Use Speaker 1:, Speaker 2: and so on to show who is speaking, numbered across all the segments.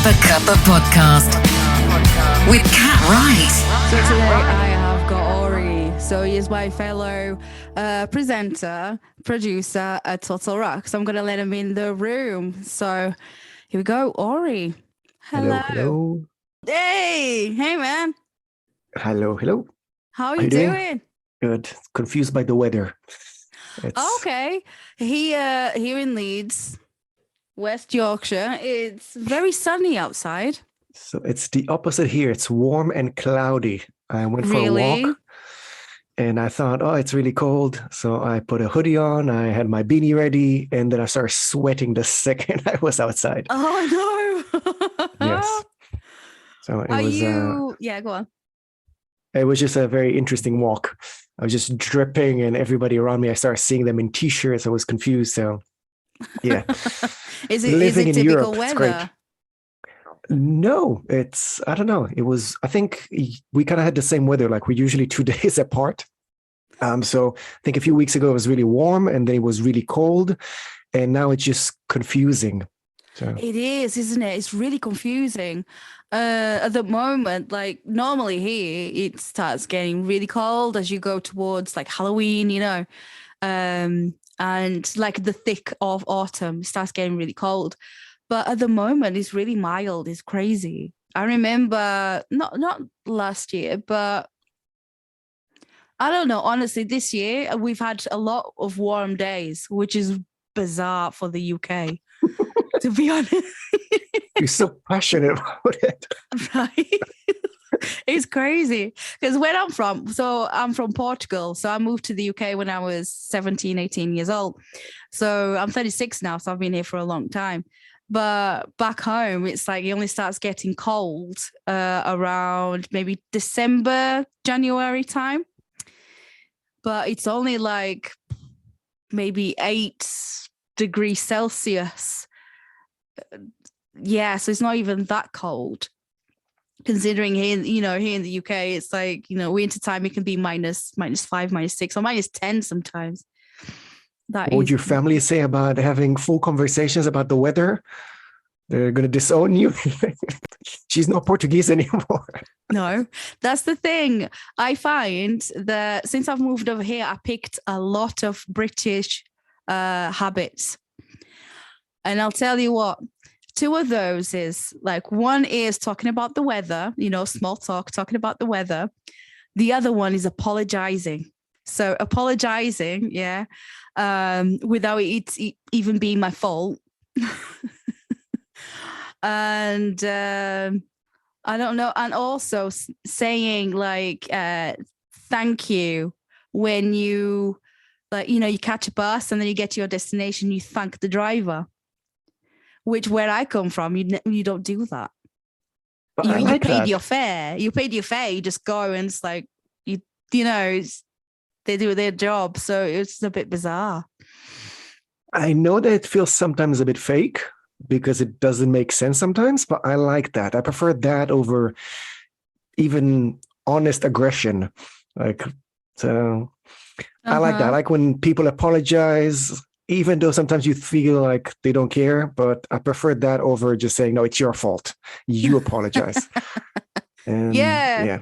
Speaker 1: A Cuppa podcast with Cat Wright.
Speaker 2: So today I have got Ori. So he is my fellow presenter, producer at Total Rock. So I'm going to let him in the room. So here we go, Ori. Hello.
Speaker 3: Hello.
Speaker 2: Hey man.
Speaker 3: Hello.
Speaker 2: How are you doing?
Speaker 3: Good. Confused by the weather.
Speaker 2: Okay. Here in Leeds, West Yorkshire, it's very sunny outside.
Speaker 3: So it's the opposite here. It's warm and cloudy. I went for a walk and I thought, oh, it's really cold. So I put a hoodie on. I had my beanie ready. And then I started sweating the second I was outside.
Speaker 2: Oh, no.
Speaker 3: Yes. So it was...
Speaker 2: Yeah, go on.
Speaker 3: It was just a very interesting walk. I was just dripping and everybody around me, I started seeing them in t-shirts. I was confused. So yeah.
Speaker 2: Is it typical
Speaker 3: Europe,
Speaker 2: weather?
Speaker 3: No, I don't know. I think we kind of had the same weather. Like we're usually 2 days apart. So I think a few weeks ago it was really warm and then it was really cold. And now it's just confusing. So.
Speaker 2: It is, isn't it? It's really confusing. At the moment, like normally here, it starts getting really cold as you go towards like Halloween, and like the thick of autumn starts getting really cold. But at the moment, it's really mild. It's crazy. I remember not last year, but I don't know. Honestly, this year we've had a lot of warm days, which is bizarre for the UK. To be honest.
Speaker 3: You're so passionate about it.
Speaker 2: Right. It's crazy. Because where I'm from Portugal. So I moved to the UK when I was 17, 18 years old. So I'm 36 now. So I've been here for a long time. But back home, it's like it only starts getting cold around maybe December, January time. But it's only like maybe 8 degrees Celsius. Yeah, so it's not even that cold. Considering here in the UK, it's like, winter time, it can be minus 5, minus 6, or minus 10 sometimes.
Speaker 3: What would your family say about having full conversations about the weather? They're going to disown you. She's not Portuguese anymore.
Speaker 2: No, that's the thing. I find that since I've moved over here, I picked a lot of British habits. And I'll tell you what, 2 of those is like, one is talking about the weather, small talk, talking about the weather. The other one is apologizing. So apologizing, yeah, without it even being my fault. And I don't know. And also saying like, thank you when you, like, you catch a bus and then you get to your destination, you thank the driver. Which, where I come from, you don't do that.
Speaker 3: But
Speaker 2: you
Speaker 3: like
Speaker 2: paid
Speaker 3: that.
Speaker 2: your fare. You paid your fare. You just go and it's like they do their job. So it's a bit bizarre.
Speaker 3: I know that it feels sometimes a bit fake because it doesn't make sense sometimes, but I like that. I prefer that over even honest aggression. So I like that. I like when people apologize. Even though sometimes you feel like they don't care, but I prefer that over just saying, no, it's your fault. You apologize. And
Speaker 2: yeah.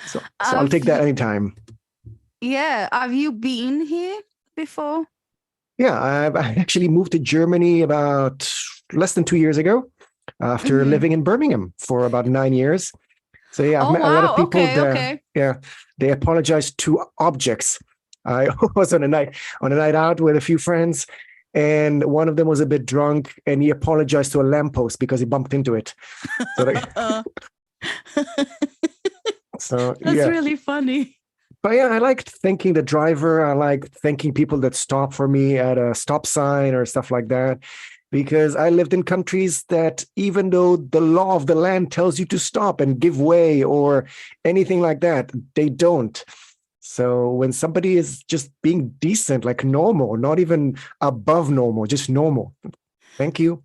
Speaker 3: So I'll take that anytime.
Speaker 2: Yeah. Have you been here before?
Speaker 3: Yeah, I actually moved to Germany about less than 2 years ago after living in Birmingham for about 9 years. So yeah, I've met a lot of people that, yeah, they apologize to objects. I was on a night out with a few friends, and one of them was a bit drunk, and he apologized to a lamppost because he bumped into it. So
Speaker 2: that's really funny.
Speaker 3: But yeah, I liked thanking the driver. I liked thanking people that stop for me at a stop sign or stuff like that, because I lived in countries that even though the law of the land tells you to stop and give way or anything like that, they don't. So when somebody is just being decent, like normal, not even above normal, just normal, thank you.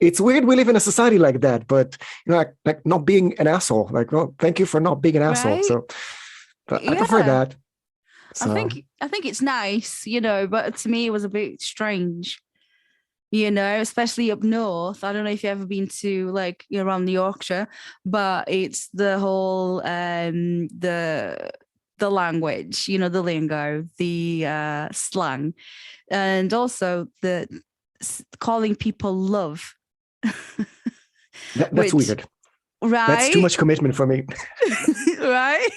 Speaker 3: It's weird we live in a society like that, but like not being an asshole. Like, well, thank you for not being an asshole. So but I prefer that. So.
Speaker 2: I think it's nice, but to me it was a bit strange. especially up north. I don't know if you've ever been to like around the Yorkshire, but it's the whole the language, the lingo, the slang, and also the calling people love,
Speaker 3: That's
Speaker 2: which
Speaker 3: weird. That's too
Speaker 2: right.
Speaker 3: much commitment for me.
Speaker 2: Right.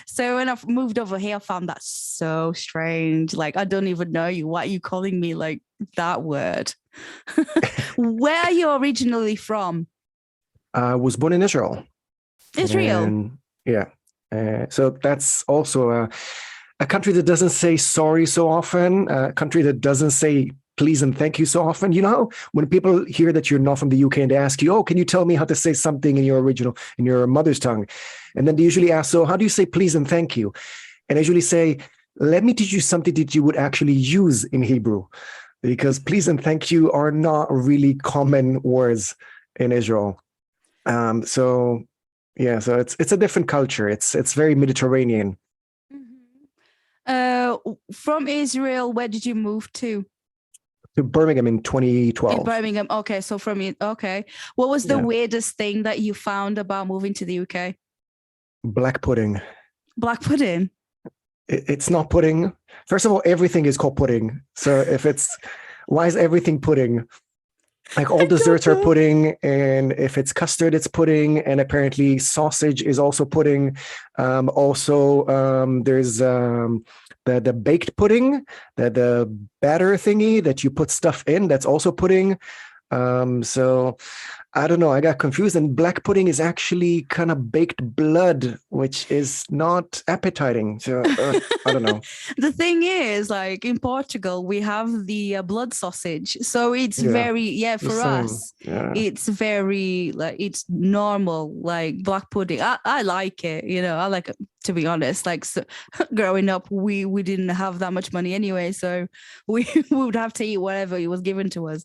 Speaker 2: So when I've moved over here, I found that so strange. Like, I don't even know you. Why are you calling me like that word? Where are you originally from?
Speaker 3: I was born in Israel.
Speaker 2: Israel.
Speaker 3: And yeah. So that's also a country that doesn't say sorry so often, a country that doesn't say please and thank you so often. You know, when people hear that you're not from the UK and they ask you, oh, can you tell me how to say something in your mother's tongue? And then they usually ask, so how do you say please and thank you? And I usually say, let me teach you something that you would actually use in Hebrew, because please and thank you are not really common words in Israel. So it's a different culture. It's very Mediterranean.
Speaker 2: From Israel, where did you move to?
Speaker 3: To Birmingham in
Speaker 2: In
Speaker 3: 2012.
Speaker 2: Birmingham. Okay, so from it. Okay, what was the weirdest thing that you found about moving to the UK?
Speaker 3: Black pudding.
Speaker 2: Black pudding.
Speaker 3: It's not pudding. First of all, everything is called pudding. So why is everything pudding? Like all desserts are pudding, and if it's custard, it's pudding, and apparently sausage is also pudding. There's the baked pudding, the batter thingy that you put stuff in, that's also pudding. So I don't know. I got confused, and black pudding is actually kind of baked blood, which is not appetizing. So I don't know.
Speaker 2: The thing is, like in Portugal, we have the blood sausage, so it's very for us.
Speaker 3: Yeah.
Speaker 2: It's very like it's normal, like black pudding. I like it, I like it, to be honest. Like so, growing up, we didn't have that much money anyway, so we would have to eat whatever it was given to us.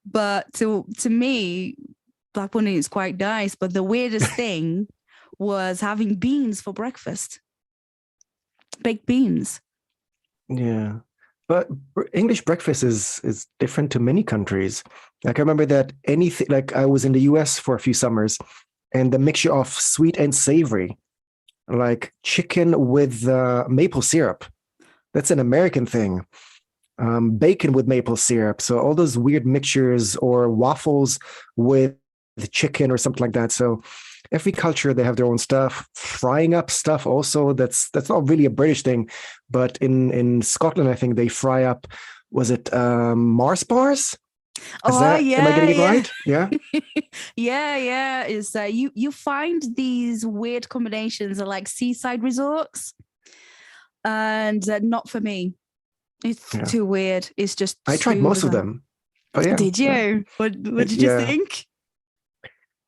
Speaker 2: But to me, black pudding is quite nice. But the weirdest thing was having beans for breakfast. Baked beans.
Speaker 3: Yeah. But English breakfast is different to many countries. Like I remember that anything, like I was in the US for a few summers, and the mixture of sweet and savory, like chicken with maple syrup. That's an American thing. Bacon with maple syrup. So all those weird mixtures, or waffles with chicken or something like that. So every culture, they have their own stuff. Frying up stuff also, that's not really a British thing, but in Scotland, I think they fry up, was it Mars bars? Am I getting it right? Yeah.
Speaker 2: Yeah. Is that you find these weird combinations of like seaside resorts, and not for me. It's too weird. It's just
Speaker 3: I tried most of them. But yeah.
Speaker 2: Did you? What did you think?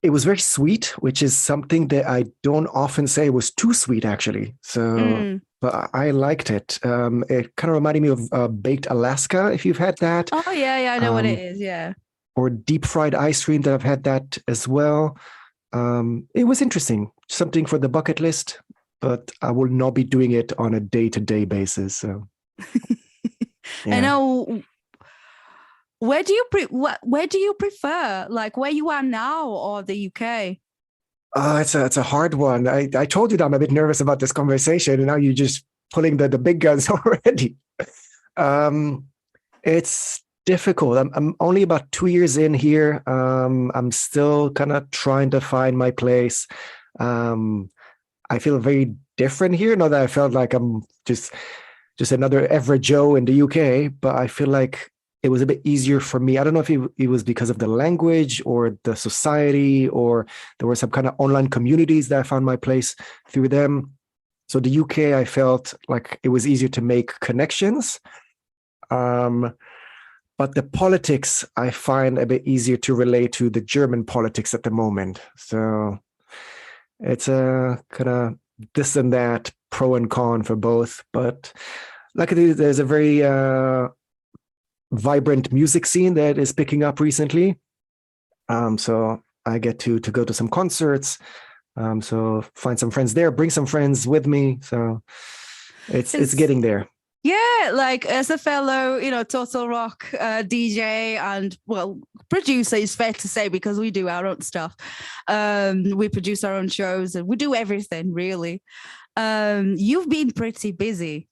Speaker 3: It was very sweet, which is something that I don't often say. It was too sweet, actually. So, but I liked it. It kind of reminded me of baked Alaska, if you've had that.
Speaker 2: Oh, yeah, I know what it is, yeah.
Speaker 3: Or deep fried ice cream, that I've had that as well. It was interesting. Something for the bucket list, but I will not be doing it on a day-to-day basis. So,
Speaker 2: I know. Where do you prefer, like where you are now or the UK?
Speaker 3: It's a hard one. I told you that I'm a bit nervous about this conversation, and now you're just pulling the big guns already. It's difficult. I'm only about 2 years in here. I'm still kind of trying to find my place. I feel very different here. Not that I felt like I'm just another average Joe in the UK, but I feel like it was a bit easier for me. I don't know if it was because of the language or the society, or there were some kind of online communities that I found my place through them. So the UK, I felt like it was easier to make connections. But the politics, I find a bit easier to relate to the German politics at the moment. So it's a kind of this and that, pro and con for both. But luckily, there's a very vibrant music scene that is picking up recently. So I get to go to some concerts. So find some friends there, bring some friends with me. So it's getting there.
Speaker 2: Yeah, like as a fellow, total rock DJ and producer is fair to say because we do our own stuff. We produce our own shows and we do everything really. You've been pretty busy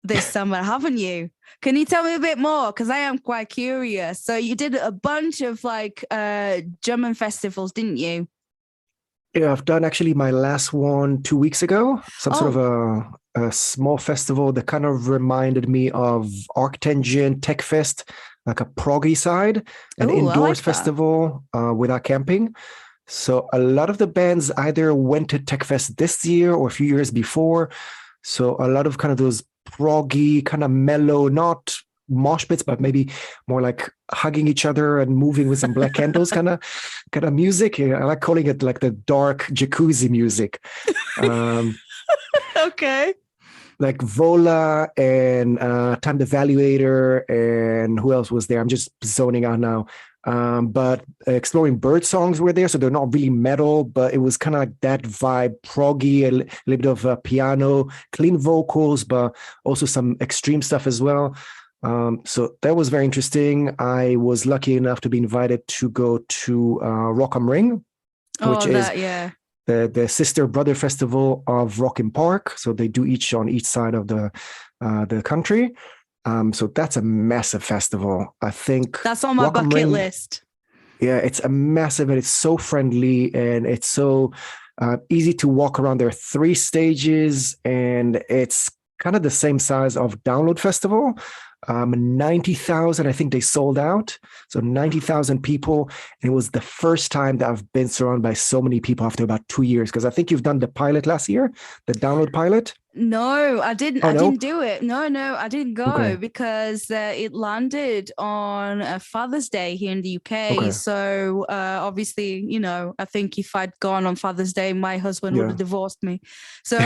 Speaker 2: this summer, haven't you? Can you tell me a bit more? Because I am quite curious. So you did a bunch of German festivals, didn't you?
Speaker 3: Yeah, I've done actually my last one 2 weeks ago. Some sort of a small festival that kind of reminded me of Arctension Tech Fest, like a proggy side, an indoors festival without camping. So a lot of the bands either went to Tech Fest this year or a few years before. So a lot of kind of those proggy, kind of mellow, not mosh pits, but maybe more like hugging each other and moving with some black candles kind of music. I like calling it like the dark jacuzzi music.
Speaker 2: Okay.
Speaker 3: Like Vola and Time the Evaluator and who else was there? I'm just zoning out now. But Exploring Bird Songs were there, so they're not really metal, but it was kind of like that vibe, proggy, a little bit of piano, clean vocals, but also some extreme stuff as well. So that was very interesting. I was lucky enough to be invited to go to Rock am Ring, which is the sister brother festival of Rock im Park. So they do each on each side of the country. So that's a massive festival. I think
Speaker 2: that's on my bucket list.
Speaker 3: Yeah, it's a massive, and it's so friendly, and it's so easy to walk around. There are 3 stages, and it's kind of the same size of Download Festival. 90,000, I think they sold out. So 90,000 people. And it was the first time that I've been surrounded by so many people after about 2 years. Because I think you've done the pilot last year, the Download pilot.
Speaker 2: No, I didn't. I didn't do it. No, I didn't go because it landed on Father's Day here in the UK. Okay. So obviously, I think if I'd gone on Father's Day, my husband would have divorced me. So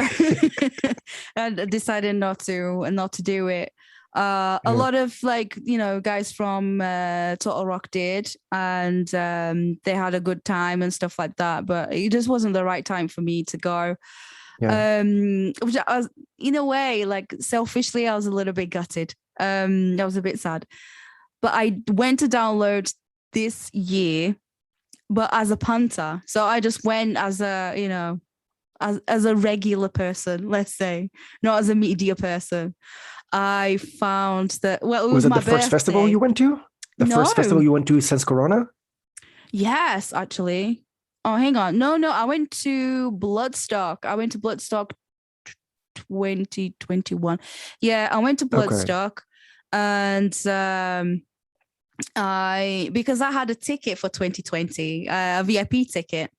Speaker 2: I decided not to do it. A lot of guys from Total Rock did, and they had a good time and stuff like that. But it just wasn't the right time for me to go. Yeah. Which I was, in a way, like selfishly, I was a little bit gutted. I was a bit sad, but I went to Download this year, but as a punter. So I just went as a, as a regular person, let's say, not as a media person. I found that, it was it my
Speaker 3: the first
Speaker 2: birthday.
Speaker 3: Festival you went to? First festival you went to since Corona?
Speaker 2: Yes, actually. Oh, hang on. No, I went to Bloodstock. 2021. Yeah, I went to Bloodstock, and because I had a ticket for 2020, a VIP ticket,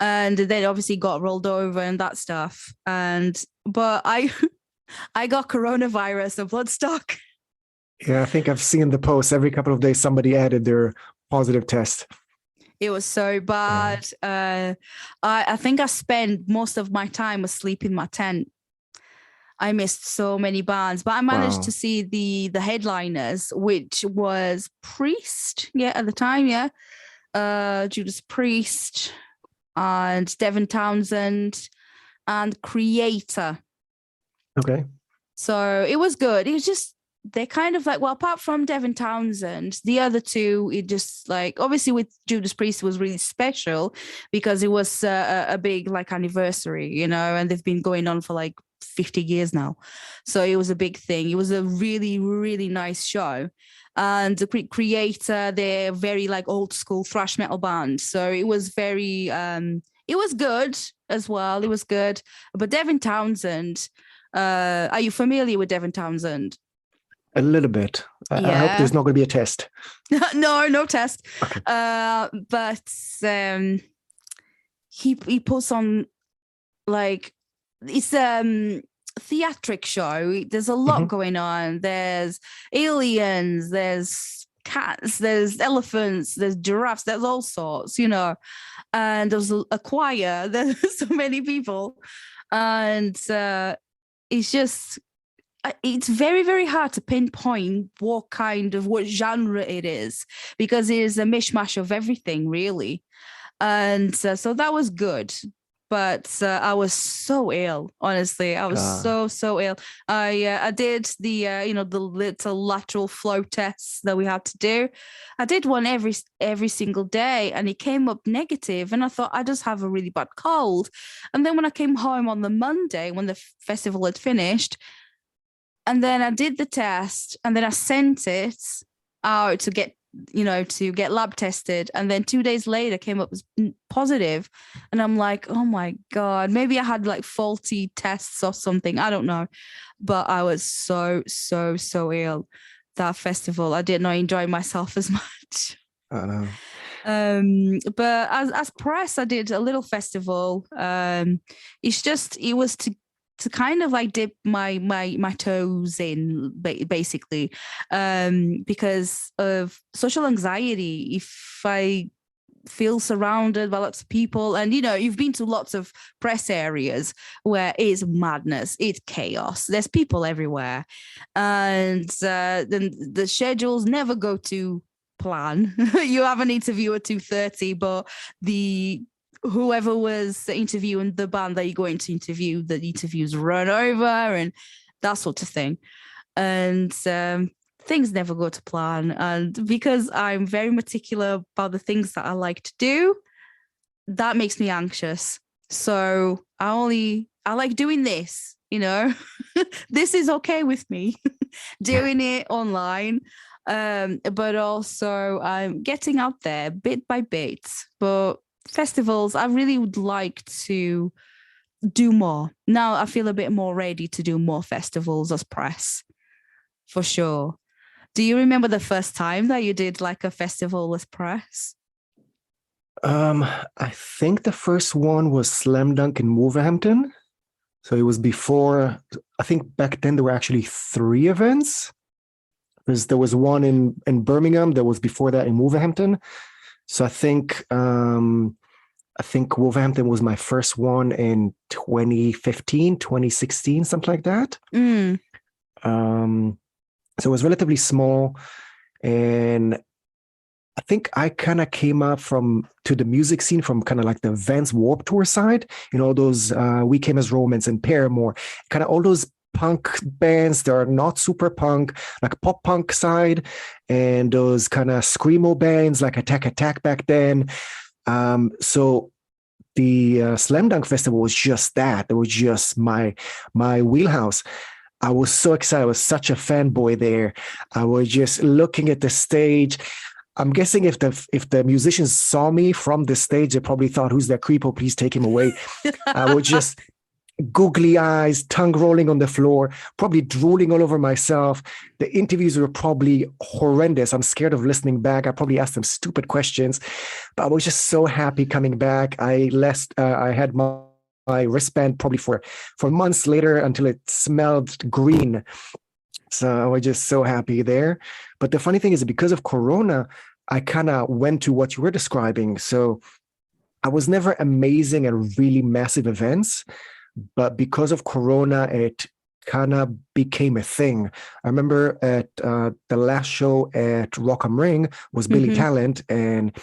Speaker 2: and then obviously got rolled over and that stuff. But I got coronavirus at Bloodstock.
Speaker 3: Yeah, I think I've seen the posts every couple of days. Somebody added their positive test.
Speaker 2: It was so bad. Yeah. I think I spent most of my time asleep in my tent. I missed so many bands, but I managed to see the headliners, which was Priest, at the time, Judas Priest and Devin Townsend and Creator.
Speaker 3: Okay.
Speaker 2: So it was good. It was just, they're kind of like, apart from Devin Townsend, the other two, it just like, obviously with Judas Priest, it was really special because it was a big anniversary, and they've been going on for 50 years now. So it was a big thing. It was a really, really nice show. And the Creator, they're very old school thrash metal band. So it was very, it was good as well. It was good. But Devin Townsend, are you familiar with Devin Townsend?
Speaker 3: A little bit. I hope there's not going to be a test.
Speaker 2: No test.
Speaker 3: Okay.
Speaker 2: But he puts on it's theatric show. There's a lot going on. There's aliens, there's cats, there's elephants, there's giraffes, there's all sorts, and there's a choir. There's so many people, and it's just, it's very, very hard to pinpoint what genre it is, because it is a mishmash of everything, really. And so that was good. but I was so ill. Honestly, I was
Speaker 3: Uh,
Speaker 2: so ill. I did the the little lateral flow tests that we had to do. I did one every single day, and it came up negative. And I thought I just have a really bad cold. And then when I came home on the Monday when the festival had finished, and then I did the test, and then I sent it out to get lab tested. And then 2 days later came up as positive. And I'm like, oh my God, maybe I had like faulty tests or something. I don't know. But I was so ill that festival. I did not enjoy myself as much.
Speaker 3: I know.
Speaker 2: But as press, I did a little festival. It was to kind of like dip my toes in basically, because of social anxiety. If I feel surrounded by lots of people, and you've been to lots of press areas where it's madness, it's chaos, there's people everywhere, and then the schedules never go to plan. You have an interview at 2:30, but the whoever was interviewing the band that you're going to interview, the interviews run over and that sort of thing. And things never go to plan. And because I'm very particular about the things that I like to do, that makes me anxious. So I like doing this, this is okay with me, doing it online. But also I'm getting out there bit by bit. But festivals, I really would like to do more. Now I feel a bit more ready to do more festivals as press, for sure. Do you remember the first time that you did like a festival as press?
Speaker 3: I think the first one was Slam Dunk in Wolverhampton. So it was before, I think back then there were actually 3 events. There was one in Birmingham, there was before that in Wolverhampton. So I think Wolverhampton was my first one in 2015, 2016, something like that. So it was relatively small. And I think I kind of came up to the music scene from kind of like the Vans Warped Tour side, those We Came as Romance and Paramore, kind of all those punk bands that are not super punk, like pop punk side, and those kind of screamo bands like Attack Attack back then. So the Slam Dunk Festival was just that. It was just my wheelhouse. I was so excited. I was such a fanboy there. I was just looking at the stage. I'm guessing if the musicians saw me from the stage, they probably thought, "Who's that creepo? Please take him away." I was just googly eyes, tongue rolling on the floor, probably drooling all over myself. The interviews were probably horrendous. I'm scared of listening back. I probably asked them stupid questions, but I was just so happy coming back. I had my wristband probably for months later until it smelled green. So I was just so happy there. But the funny thing is, because of Corona, I kind of went to what you were describing. So I was never amazing at really massive events. But because of Corona, it kind of became a thing. I remember at the last show at Rock am Ring was Billy Talent, and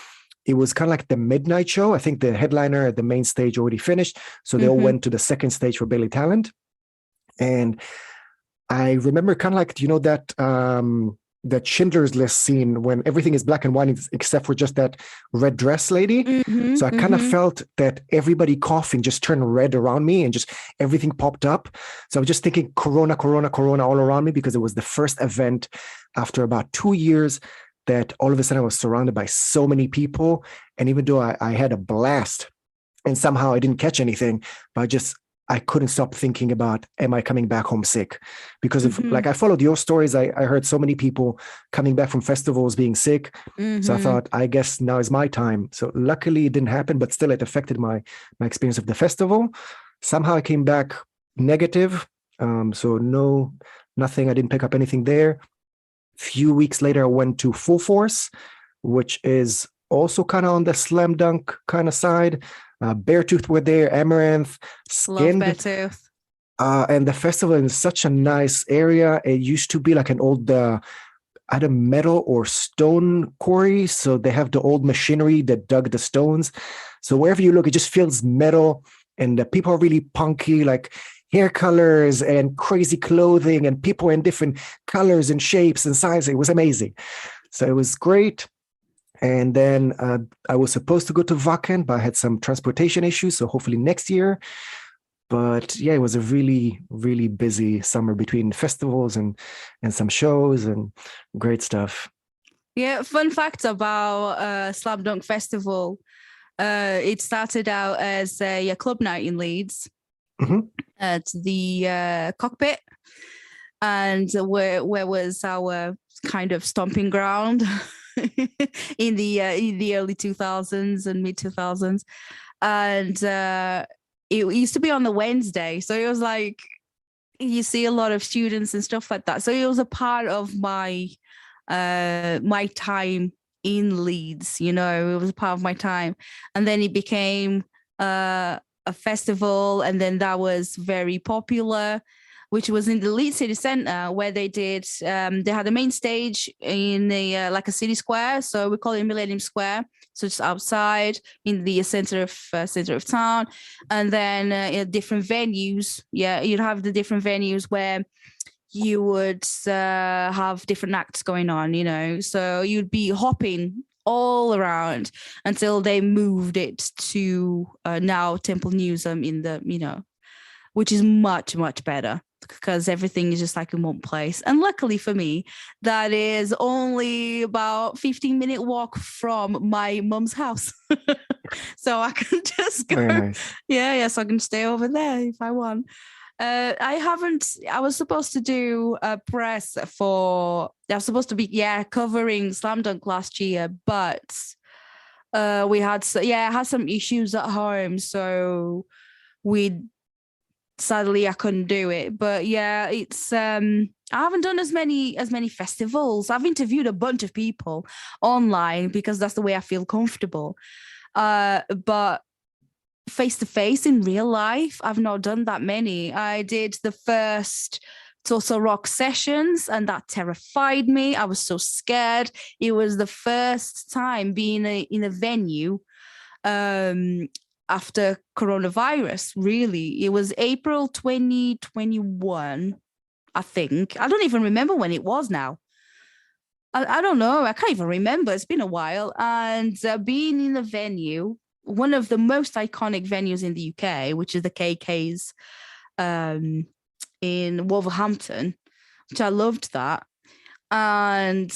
Speaker 3: it was kind of like the midnight show. I think the headliner at the main stage already finished, so they all went to the second stage for Billy Talent. And I remember kind of like, that Schindler's List scene when everything is black and white except for just that red dress lady. So I kind of felt that everybody coughing just turned red around me and just everything popped up. So I was just thinking Corona, Corona, Corona all around me, because it was the first event after about 2 years that all of a sudden I was surrounded by so many people. And even though I had a blast and somehow I didn't catch anything, but I couldn't stop thinking about, am I coming back home sick? Because of like, I followed your stories. I heard so many people coming back from festivals being sick. So I thought, I guess now is my time. So luckily it didn't happen, but still it affected my experience of the festival. Somehow I came back negative. So nothing. I didn't pick up anything there. Few weeks later, I went to Full Force, which is also kind of on the slam dunk kind of side. Beartooth were there, Amaranth, Skinned.
Speaker 2: Love Beartooth.
Speaker 3: And the festival is such a nice area. It used to be like an old either metal or stone quarry. So they have the old machinery that dug the stones. So wherever you look, it just feels metal. and the people are really punky, like hair colors and crazy clothing, and people in different colors and shapes and sizes. It was amazing. So it was great. And then I was supposed to go to Wacken, but I had some transportation issues. So hopefully next year. But yeah, it was a really, really busy summer between festivals and some shows and great stuff.
Speaker 2: Yeah, fun fact about Slam Dunk Festival. It started out as a club night in Leeds at the Cockpit, and where was our kind of stomping ground in the early 2000s and mid 2000s, and it used to be on the Wednesday, so it was like you see a lot of students and stuff like that. So it was a part of my my time in Leeds, you know, it was a part of my time. And then it became a festival, and then that was very popular, which was in the Leeds City Centre, where they did, they had a main stage in a, like a city square. So we call it Millennium Square. So it's outside in the center of town. And then different venues. Yeah, you'd have the different venues where you would have different acts going on, you know. So you'd be hopping all around until they moved it to now Temple Newsam in the, you know, which is much, much better because everything is just like in one place. And luckily for me, that is only about 15-minute walk from my mum's house. So I can just go.
Speaker 3: Very nice.
Speaker 2: Yeah, so I can stay over there if I want. I was supposed to do a press for, I was supposed to be, covering Slam Dunk last year, but we had, I had some issues at home. So sadly I couldn't do it. But yeah, it's, I haven't done as many festivals. I've interviewed a bunch of people online because that's the way I feel comfortable. But face-to-face in real life, I've not done that many. I did the first Tulsa Rock sessions, and that terrified me. I was so scared. It was the first time being in a venue after coronavirus, really. It was April 2021, I think. I don't even remember when it was now. I don't know. I can't even remember. It's been a while. And being in a venue, one of the most iconic venues in the UK, which is the KK's in Wolverhampton, which I loved that. And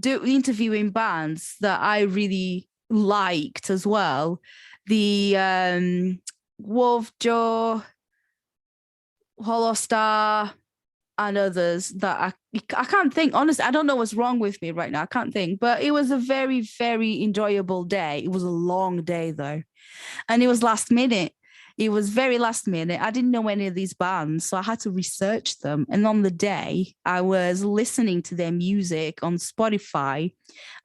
Speaker 2: interviewing bands that I really liked as well. The Wolfjaw, Hollow Star, and others that I can't think. Honestly, I don't know what's wrong with me right now. I can't think. But it was a very, very enjoyable day. It was a long day, though. And it was last minute. It was very last minute. I didn't know any of these bands, so I had to research them. And on the day, I was listening to their music on Spotify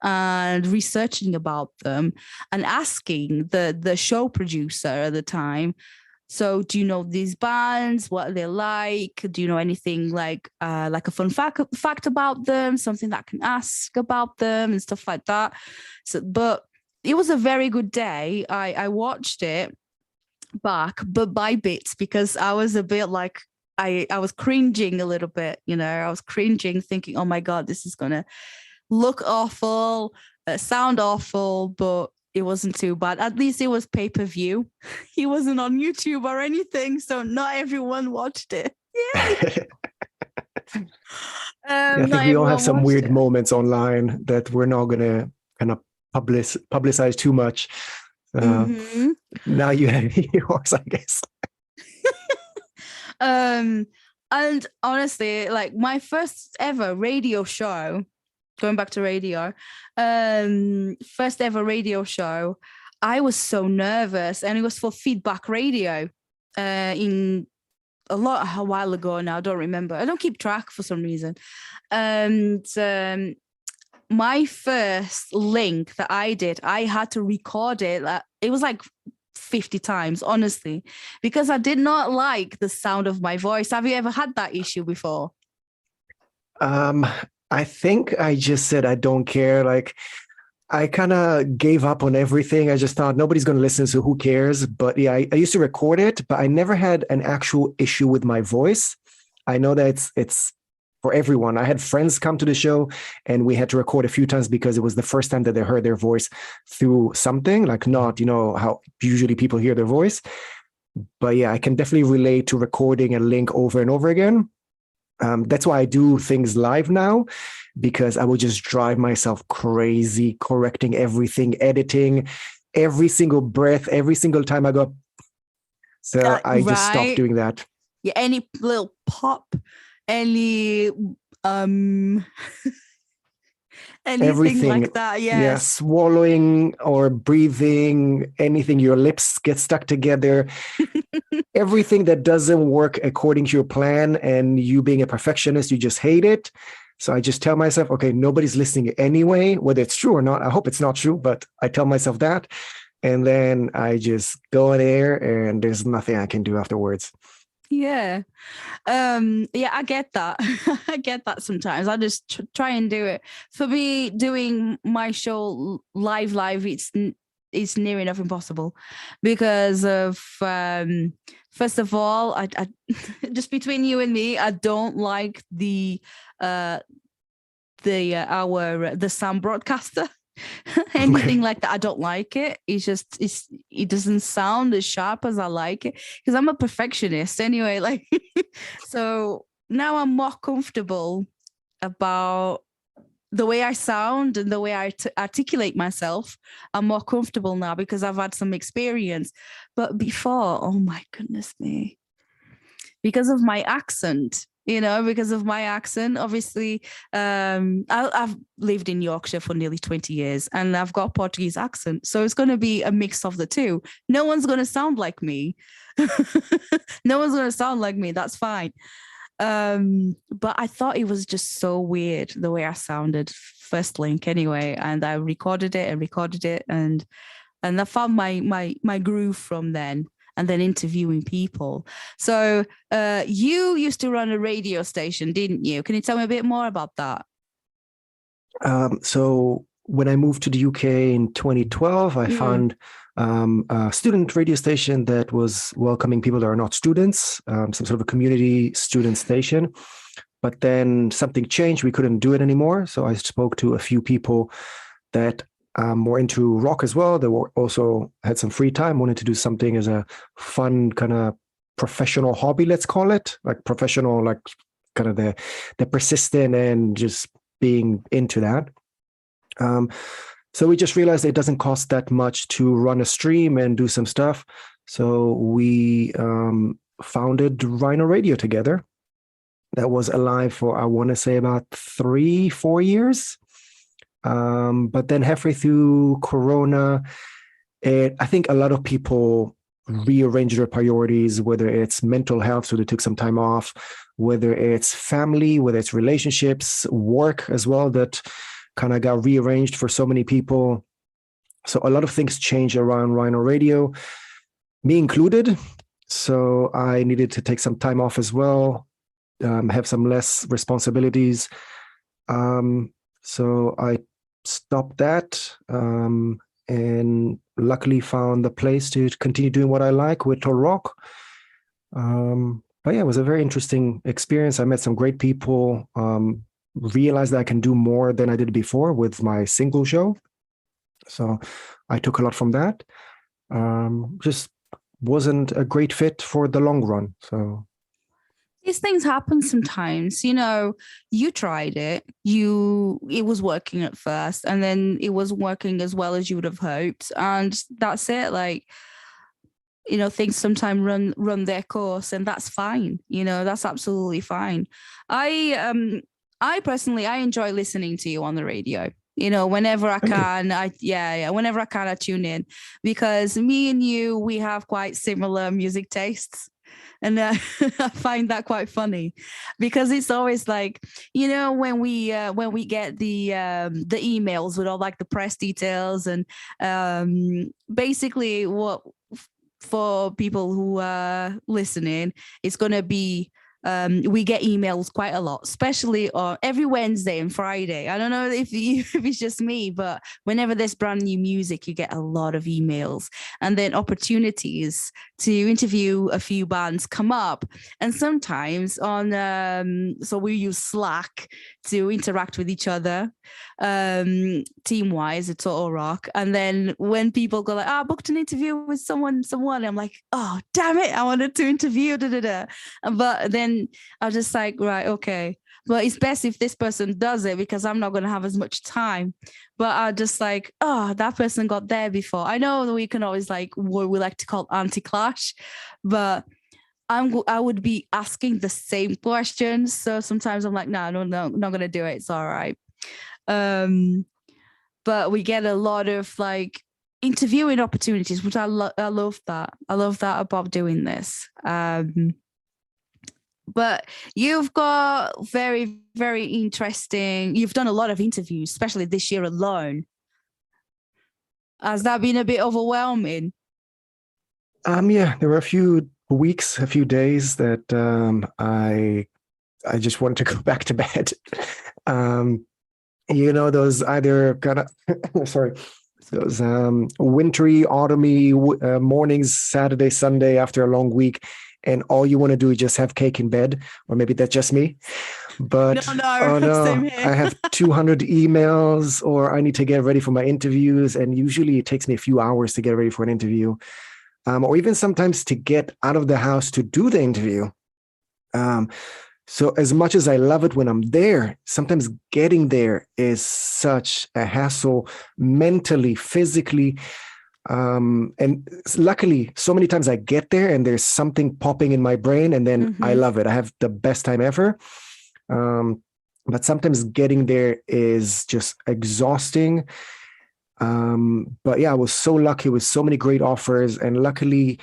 Speaker 2: and researching about them and asking the show producer at the time, so do you know these bands? What are they like? Do you know anything like a fun fact about them? Something that I can ask about them and stuff like that. So, but it was a very good day. I watched it back, but by bits, because I was a bit like, I was cringing a little bit, you know, I was cringing thinking, oh my God, this is going to look awful, sound awful, but it wasn't too bad. At least it was pay-per-view. He wasn't on YouTube or anything, so not everyone watched it. Yeah.
Speaker 3: I think we all have some weird moments online that we're not going to kind of publicize too much. Now you have yours, I guess.
Speaker 2: And honestly, like my first ever radio show, going back to radio, first ever radio show, I was so nervous, and it was for Feedback Radio in a while ago now. I don't remember. I don't keep track for some reason. And my first link that I did, I had to record it. It was like 50 times, honestly, because I did not like the sound of my voice. Have you ever had that issue before?
Speaker 3: I think I just said I don't care. Like I kind of gave up on everything. I just thought nobody's going to listen, so who cares? But yeah, I used to record it, but I never had an actual issue with my voice. I know that it's for everyone. I had friends come to the show and we had to record a few times because it was the first time that they heard their voice through something, like not, how usually people hear their voice. But yeah, I can definitely relate to recording a link over and over again. That's why I do things live now, because I will just drive myself crazy, correcting everything, editing every single breath, every single time I go. So I just stopped
Speaker 2: Right.
Speaker 3: doing that.
Speaker 2: Yeah, any little pop, any anything
Speaker 3: Everything.
Speaker 2: like that.
Speaker 3: Yeah,
Speaker 2: Yes.
Speaker 3: swallowing or breathing, anything, your lips get stuck together, everything that doesn't work according to your plan, and you being a perfectionist, you just hate it. So I just tell myself, okay, nobody's listening anyway, whether it's true or not. I hope it's not true, but I tell myself that. And then I just go in there and there's nothing I can do afterwards.
Speaker 2: Yeah. Yeah, I get that. I get that sometimes. I just try and do it. For me, doing my show live, it's near enough impossible because of first of all, I just between you and me, I don't like uh the sound broadcaster. Anything
Speaker 3: Okay.
Speaker 2: like that, I don't like it. It doesn't sound as sharp as I like it because I'm a perfectionist anyway. Like, so now I'm more comfortable about the way I sound and the way I articulate myself. I'm more comfortable now because I've had some experience. But before, oh my goodness me, because of my accent, obviously, I've lived in Yorkshire for nearly 20 years and I've got a Portuguese accent. So it's going to be a mix of the two. No one's going to sound like me. No one's going to sound like me. That's fine. But I thought it was just so weird the way I sounded first link anyway. And I recorded it and I found my groove from then, and then interviewing people. So you used to run a radio station, didn't you? Can you tell me a bit more about that?
Speaker 3: So when I moved to the UK in 2012, I found a student radio station that was welcoming people that are not students, some sort of a community student station. But then something changed. We couldn't do it anymore. So I spoke to a few people that were into rock as well. They were also had some free time, wanted to do something as a fun kind of professional hobby, let's call it, like professional, like kind of the persistent and just being into that. So we just realized it doesn't cost that much to run a stream and do some stuff. So we founded Rhino Radio together. That was alive for, I want to say, about 3-4 years. But then halfway through Corona, I think a lot of people rearrange their priorities, whether it's mental health, so they took some time off, whether it's family, whether it's relationships, work as well, that kind of got rearranged for so many people. So a lot of things changed around Rhino Radio, me included. So I needed to take some time off as well, have some less responsibilities. So I stopped that and luckily found the place to continue doing what I like with rock. But yeah, it was a very interesting experience. I met some great people, realized that I can do more than I did before with my single show. So I took a lot from that. Just wasn't a great fit for the long run. So
Speaker 2: These things happen sometimes. You tried it. It was working at first, and then it wasn't working as well as you would have hoped. And that's it. Like, things sometimes run their course, and that's fine. That's absolutely fine. I personally, I enjoy listening to you on the radio. Whenever I
Speaker 3: thank you.
Speaker 2: can, whenever I can, I tune in because me and you, we have quite similar music tastes. And I find that quite funny because it's always like, when we get the emails with all like the press details and basically what for people who are listening, it's going to be we get emails quite a lot, especially on every Wednesday and Friday. I don't know if it's just me, but whenever there's brand new music, you get a lot of emails, and then opportunities to interview a few bands come up. And sometimes on, so we use Slack to interact with each other, team wise at Total Rock. And then when people go like, I booked an interview with someone, I'm like, oh, damn it, I wanted to interview, But then I'm just like, right, okay. But it's best if this person does it because I'm not going to have as much time. But I just like, oh, that person got there before. I know that we can always like what we like to call anti-clash, but I would be asking the same questions. So sometimes I'm like, no, not going to do it. It's all right. But we get a lot of like interviewing opportunities, which I love that. I love that about doing this. But you've got very, very interesting. You've done a lot of interviews, especially this year alone. Has that been a bit overwhelming?
Speaker 3: Yeah, there were a few weeks, a few days that I just wanted to go back to bed. Those either kind of sorry, those wintry, autumny mornings, Saturday, Sunday after a long week, and all you want to do is just have cake in bed, or maybe that's just me. But oh no, I have 200 emails, or I need to get ready for my interviews, and usually it takes me a few hours to get ready for an interview, or even sometimes to get out of the house to do the interview. So as much as I love it when I'm there, sometimes getting there is such a hassle mentally, physically. And luckily, so many times I get there and there's something popping in my brain, and then I love it. I have the best time ever. But sometimes getting there is just exhausting. But yeah, I was so lucky with so many great offers, and luckily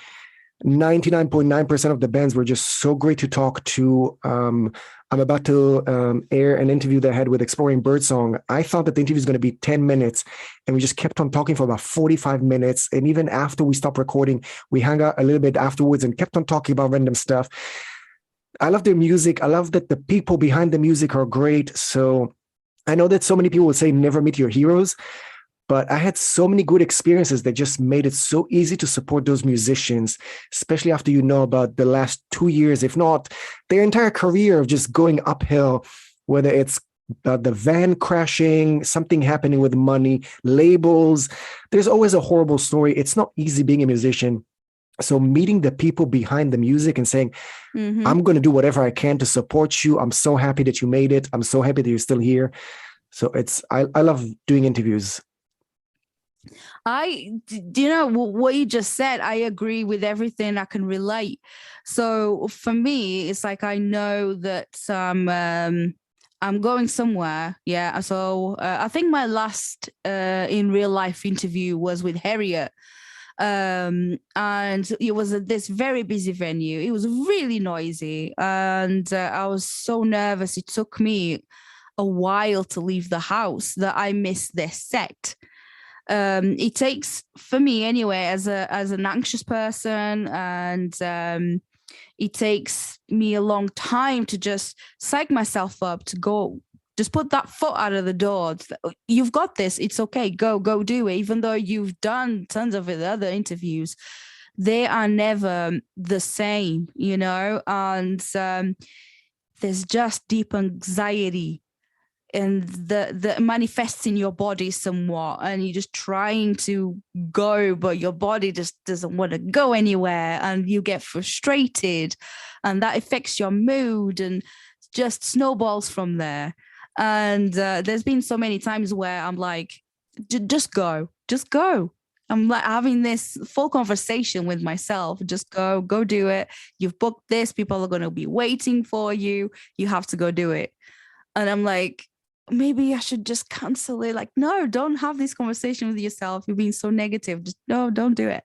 Speaker 3: 99.9% of the bands were just so great to talk to. I'm about to air an interview that I had with Exploring Birdsong. I thought that the interview was going to be 10 minutes, and we just kept on talking for about 45 minutes. And even after we stopped recording, we hung out a little bit afterwards and kept on talking about random stuff. I love their music. I love that the people behind the music are great. So I know that so many people will say never meet your heroes, but I had so many good experiences that just made it so easy to support those musicians, especially after you know about the last 2 years, if not their entire career of just going uphill, whether it's the van crashing, something happening with money, labels. There's always a horrible story. It's not easy being a musician. So meeting the people behind the music and saying, I'm going to do whatever I can to support you. I'm so happy that you made it. I'm so happy that you're still here. So I love doing interviews.
Speaker 2: What you just said, I agree with everything. I can relate. So for me, it's like I know that I'm going somewhere. Yeah. So I think my last in real life interview was with Harriet. And it was at this very busy venue. It was really noisy, and I was so nervous. It took me a while to leave the house that I missed their set. It takes, for me anyway, as an anxious person, and it takes me a long time to just psych myself up to go, just put that foot out of the door. You've got this. It's okay. Go do it. Even though you've done tons of other interviews, they are never the same, and there's just deep anxiety, and the manifests in your body somewhat, and you're just trying to go, but your body just doesn't want to go anywhere, and you get frustrated, and that affects your mood and just snowballs from there. And there's been so many times where I'm like, just go. I'm like having this full conversation with myself. Just go do it. You've booked this. People are going to be waiting for you. You have to go do it. And I'm like, maybe I should just cancel it. Like, no, don't have this conversation with yourself. You're being so negative. Just no, don't do it.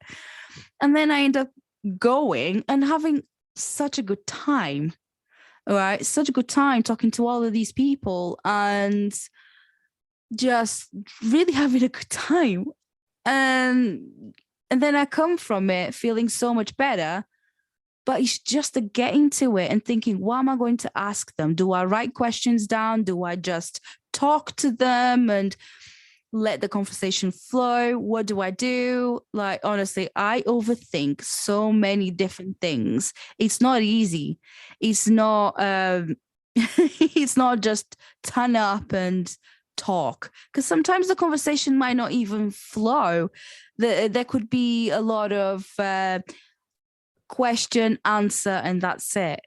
Speaker 2: And then I end up going and having such a good time. All right, such a good time talking to all of these people and just really having a good time. And then I come from it feeling so much better. but it's just the getting to it and thinking, what am I going to ask them? Do I write questions down? Do I just talk to them and let the conversation flow? What do I do? Like, honestly, I overthink so many different things. It's not easy. It's not it's not just turn up and talk, because sometimes the conversation might not even flow. There could be a lot of question, answer, and that's it.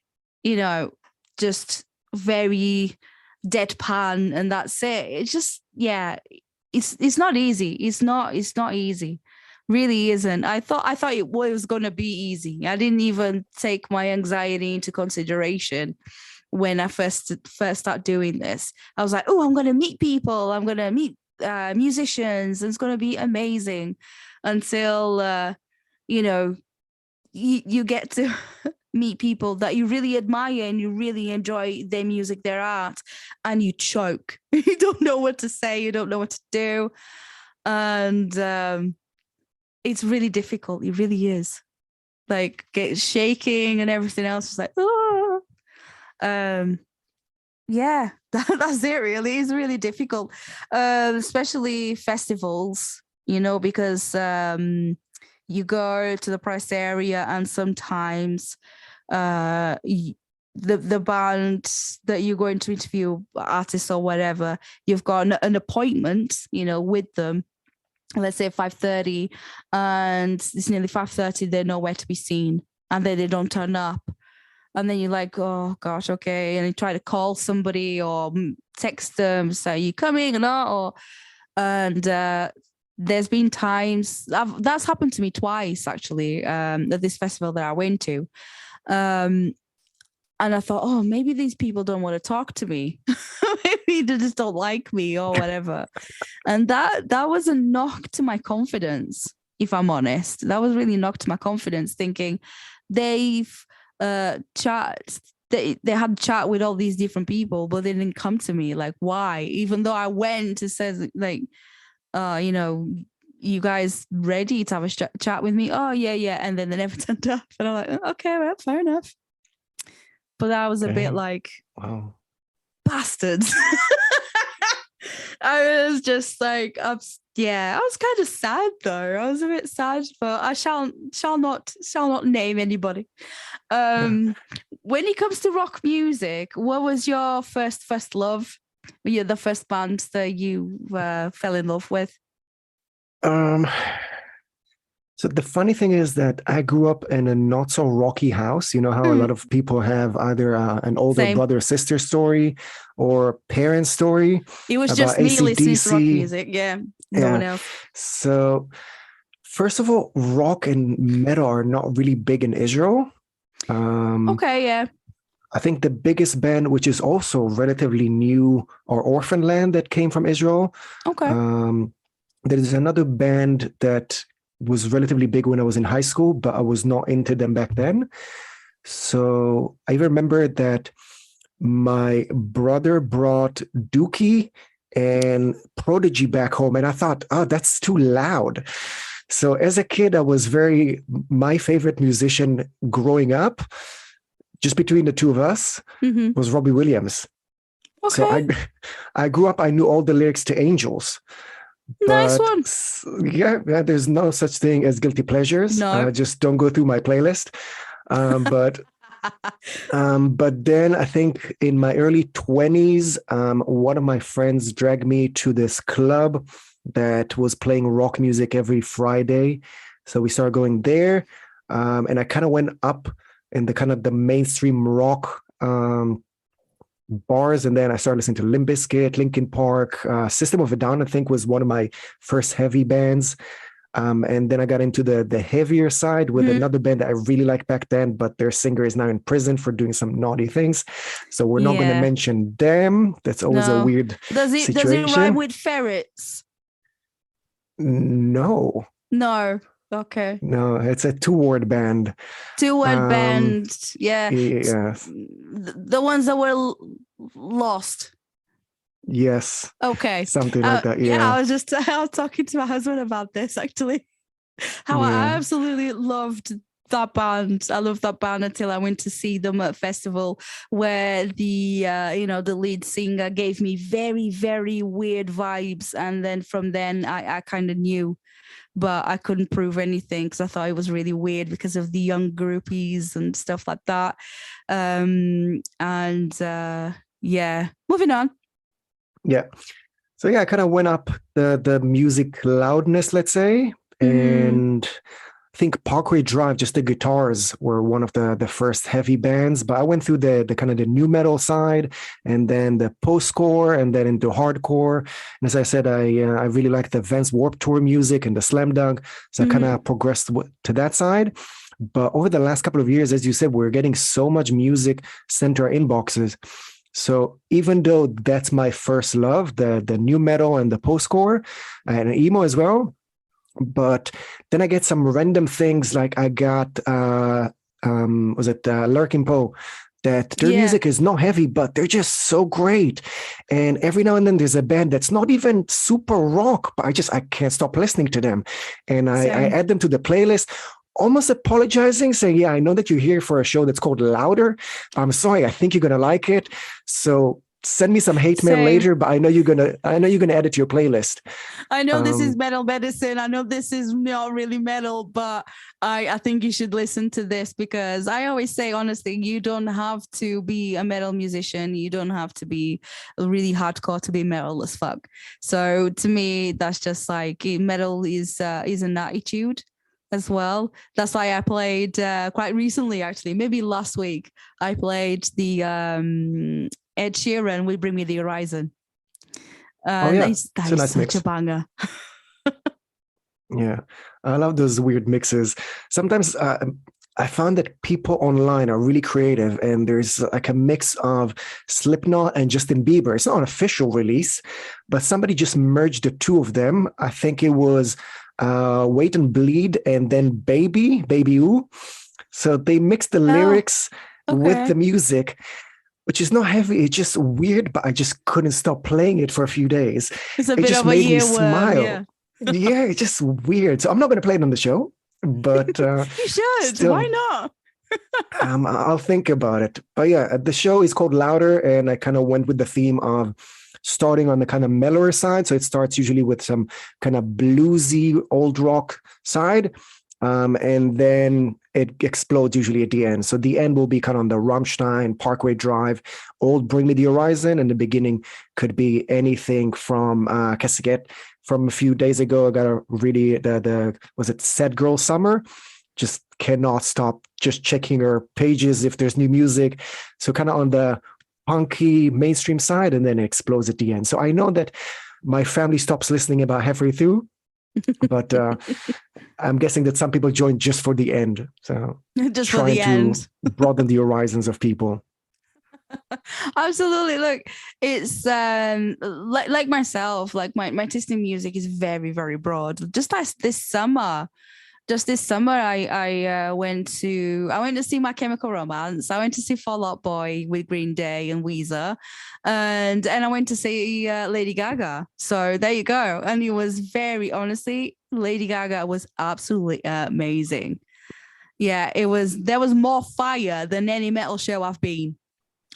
Speaker 2: Just very deadpan, and that's it. It's just, yeah, it's not easy. It's not easy. Really isn't. I thought it was going to be easy. I didn't even take my anxiety into consideration when I first start doing this. I was like, oh, I'm going to meet people. I'm going to meet musicians. And it's going to be amazing, until, you get to meet people that you really admire and you really enjoy their music, their art, and you choke. You don't know what to say. You don't know what to do. And it's really difficult. It really is. Like, get shaking and everything else. It's like, oh. Yeah, that's it. Really, it's really difficult, especially festivals. Because you go to the press area, and sometimes the band that you're going to interview, artists or whatever, you've got an appointment, with them. Let's say 5:30, and it's nearly 5:30. They're nowhere to be seen, and then they don't turn up. And then you're like, oh gosh, okay. And you try to call somebody or text them, say, you coming or not? And there's been times that's happened to me twice, actually, at this festival that I went to. And I thought, oh, maybe these people don't want to talk to me. Maybe they just don't like me or whatever. And that was a knock to my confidence, if I'm honest. That was really a knock to my confidence, thinking they've chat. They had chat with all these different people, but they didn't come to me. Like, why? Even though I went to say, like, you guys ready to have a chat with me? Oh, yeah. And then they never turned up. And I'm like, okay, well, fair enough. But that was a bit like,
Speaker 3: wow,
Speaker 2: bastards. I was just like, I was kind of sad though. I was a bit sad, but I shall not name anybody. When it comes to rock music, what was your first love? Were you the first band that you fell in love with?
Speaker 3: So the funny thing is that I grew up in a not so rocky house. You know how a lot of people have either an older
Speaker 2: Same.
Speaker 3: brother sister story or parent story.
Speaker 2: It was
Speaker 3: about
Speaker 2: just me listening to rock
Speaker 3: AC/DC.
Speaker 2: music. Yeah, no one else.
Speaker 3: So first of all, rock and metal are not really big in Israel.
Speaker 2: Okay, yeah.
Speaker 3: I think the biggest band, which is also relatively new, or Orphan Land, that came from Israel.
Speaker 2: Okay.
Speaker 3: There is another band that was relatively big when I was in high school, but I was not into them back then. So I remember that my brother brought Dookie and Prodigy back home, and I thought, oh, that's too loud. So as a kid, my favorite musician growing up, just between the two of us, was Robbie Williams.
Speaker 2: Okay.
Speaker 3: So I grew up, I knew all the lyrics to Angels.
Speaker 2: Nice one.
Speaker 3: Yeah, there's no such thing as guilty pleasures.
Speaker 2: No.
Speaker 3: Just don't go through my playlist. But then I think in my early 20s, one of my friends dragged me to this club that was playing rock music every Friday. So we started going there, and I kind of went up in the mainstream rock bars, and then I started listening to Limp Bizkit, Linkin Park, System of a Down, I think, was one of my first heavy bands. And then I got into the heavier side with another band that I really liked back then, but their singer is now in prison for doing some naughty things. So we're not going to mention them. That's always a weird situation.
Speaker 2: Does it rhyme with ferrets?
Speaker 3: No.
Speaker 2: Okay.
Speaker 3: No, it's a two-word band.
Speaker 2: Two-word band. Yeah.
Speaker 3: Yeah.
Speaker 2: The ones that were lost.
Speaker 3: Yes.
Speaker 2: Okay.
Speaker 3: Something like that. Yeah.
Speaker 2: I was talking to my husband about this, actually. How I absolutely loved that band. I love that band until I went to see them at a festival where the lead singer gave me very, very weird vibes. And then from then I kind of knew, but I couldn't prove anything because I thought it was really weird because of the young groupies and stuff like that. Yeah, moving on.
Speaker 3: Yeah. So yeah, I kind of went up the music loudness, let's say, and I think Parkway Drive, just the guitars were one of the first heavy bands. But I went through the kind of the new metal side, and then the post-core, and then into hardcore. And as I said, I really like the Vans Warped Tour music and the slam dunk, so I kind of progressed to that side. But over the last couple of years, as you said, we're getting so much music sent to our inboxes. So even though that's my first love, the new metal and the post-core and emo as well, but then I get some random things like I got, Lurking Poe, that their music is not heavy, but they're just so great. And every now and then there's a band that's not even super rock, but I can't stop listening to them. And I add them to the playlist, almost apologizing, saying, yeah, I know that you're here for a show that's called Louder. I'm sorry, I think you're going to like it. So send me some hate mail later, but I know you're gonna add it to your playlist.
Speaker 2: I know this is metal medicine. I know this is not really metal, but I think you should listen to this because I always say, honestly, you don't have to be a metal musician. You don't have to be really hardcore to be metal as fuck. So to me, that's just like metal is an attitude as well. That's why I played quite recently, actually, maybe last week, I played the Ed Sheeran with Bring Me the Horizon. That is nice such a banger.
Speaker 3: Yeah, I love those weird mixes. Sometimes I found that people online are really creative, and there's like a mix of Slipknot and Justin Bieber. It's not an official release, but somebody just merged the two of them. I think it was Wait and Bleed and then Baby Ooh. So they mixed the lyrics with the music, which is not heavy. It's just weird, but I just couldn't stop playing it for a few days.
Speaker 2: It's a bit of a earworm,
Speaker 3: yeah. Yeah, it's just weird. So I'm not going to play it on the show, but
Speaker 2: you should. Still, why not?
Speaker 3: I'll think about it. But yeah, the show is called Louder, and I kind of went with the theme of starting on the kind of mellower side. So it starts usually with some kind of bluesy old rock side. And then it explodes usually at the end. So the end will be kind of on the Rammstein, Parkway Drive, old Bring Me the Horizon. And the beginning could be anything from Cassaget from a few days ago. I got a really, was it Sad Girl Summer? Just cannot stop just checking her pages if there's new music. So kind of on the punky mainstream side, and then it explodes at the end. So I know that my family stops listening about halfway through, but I'm guessing that some people join just for the end. So
Speaker 2: just for the end,
Speaker 3: broaden the horizons of people.
Speaker 2: Absolutely. Look, it's like myself, like my taste in music is very, very broad. Just like this summer, I went to see My Chemical Romance. I went to see Fall Out Boy with Green Day and Weezer, and I went to see Lady Gaga. So there you go. And it was honestly, Lady Gaga was absolutely amazing. Yeah, there was more fire than any metal show I've been.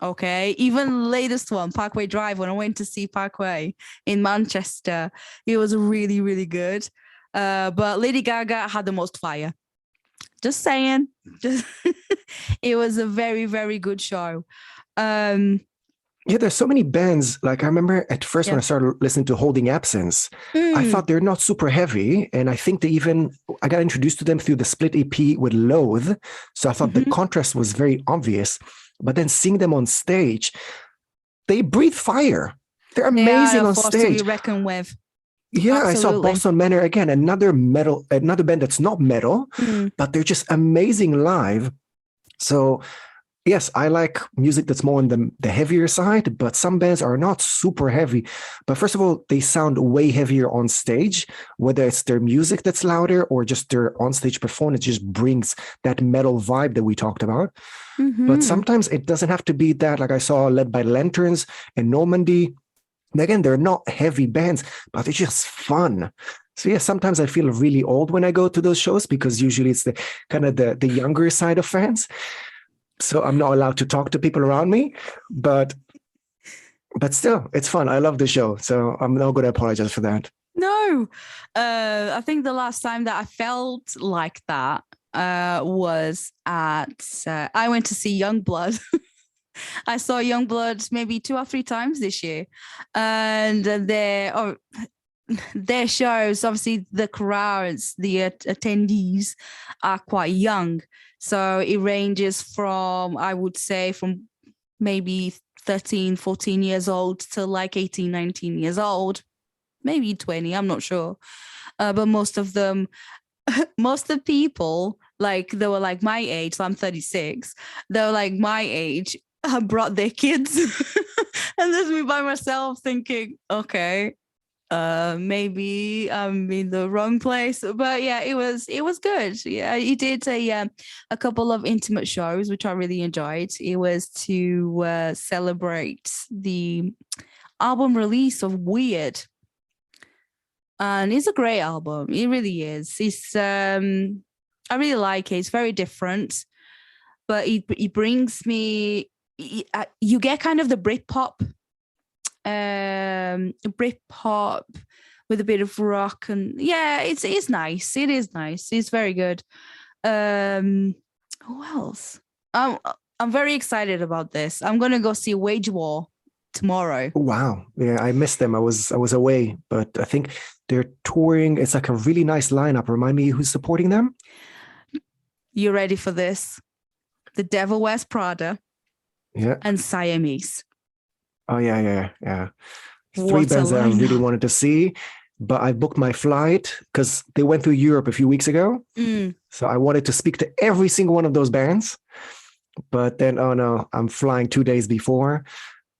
Speaker 2: Okay, even latest one, Parkway Drive, when I went to see Parkway in Manchester, it was really, really good. But Lady Gaga had the most fire. Just saying. It was a very, very good show.
Speaker 3: Yeah, there's so many bands. Like I remember at first when I started listening to Holding Absence, I thought they're not super heavy. And I think I got introduced to them through the split EP with Loathe. So I thought the contrast was very obvious. But then seeing them on stage, they breathe fire. They're amazing on stage.
Speaker 2: To be reckoned with.
Speaker 3: Yeah, absolutely. I saw Boston Manor again, another band that's not metal, but they're just amazing live. So yes, I like music that's more on the heavier side, but some bands are not super heavy. But first of all, they sound way heavier on stage, whether it's their music that's louder or just their onstage performance just brings that metal vibe that we talked about. But sometimes it doesn't have to be that. Like I saw Led by Lanterns and Normandy. And again, they're not heavy bands, but they're just fun. So yeah, sometimes I feel really old when I go to those shows because usually it's the kind of the younger side of fans. So I'm not allowed to talk to people around me, but still, it's fun. I love the show, so I'm not going to apologize for that.
Speaker 2: No, I think the last time that I felt like that was at I went to see Youngblood. I saw Youngblood maybe 2 or 3 times this year, and their shows, obviously, the crowds, the attendees are quite young, so it ranges from, I would say, from maybe 13, 14 years old to like 18, 19 years old. Maybe 20, I'm not sure. But most of them, most of the people, like they were like my age, so I'm 36, they were like my age, brought their kids. And there's me by myself thinking, okay, maybe I'm in the wrong place. But yeah, it was good. Yeah, he did a couple of intimate shows, which I really enjoyed. It was to celebrate the album release of Weird. And it's a great album. It really is. It's I really like it. It's very different, but it brings me. You get kind of the Britpop with a bit of rock, and yeah, it's nice. It is nice. It's very good. Who else? I'm very excited about this. I'm gonna go see Wage War tomorrow.
Speaker 3: Wow. Yeah, I missed them. I was away, but I think they're touring. It's like a really nice lineup. Remind me who's supporting them?
Speaker 2: You ready for this? The Devil Wears Prada.
Speaker 3: Yeah.
Speaker 2: And Siamese.
Speaker 3: Oh yeah. 3
Speaker 2: What a
Speaker 3: bands that I really
Speaker 2: lineup.
Speaker 3: wanted to see, but I booked my flight because they went through Europe a few weeks ago. So I wanted to speak to every single one of those bands, but then, oh no, I'm flying 2 days before.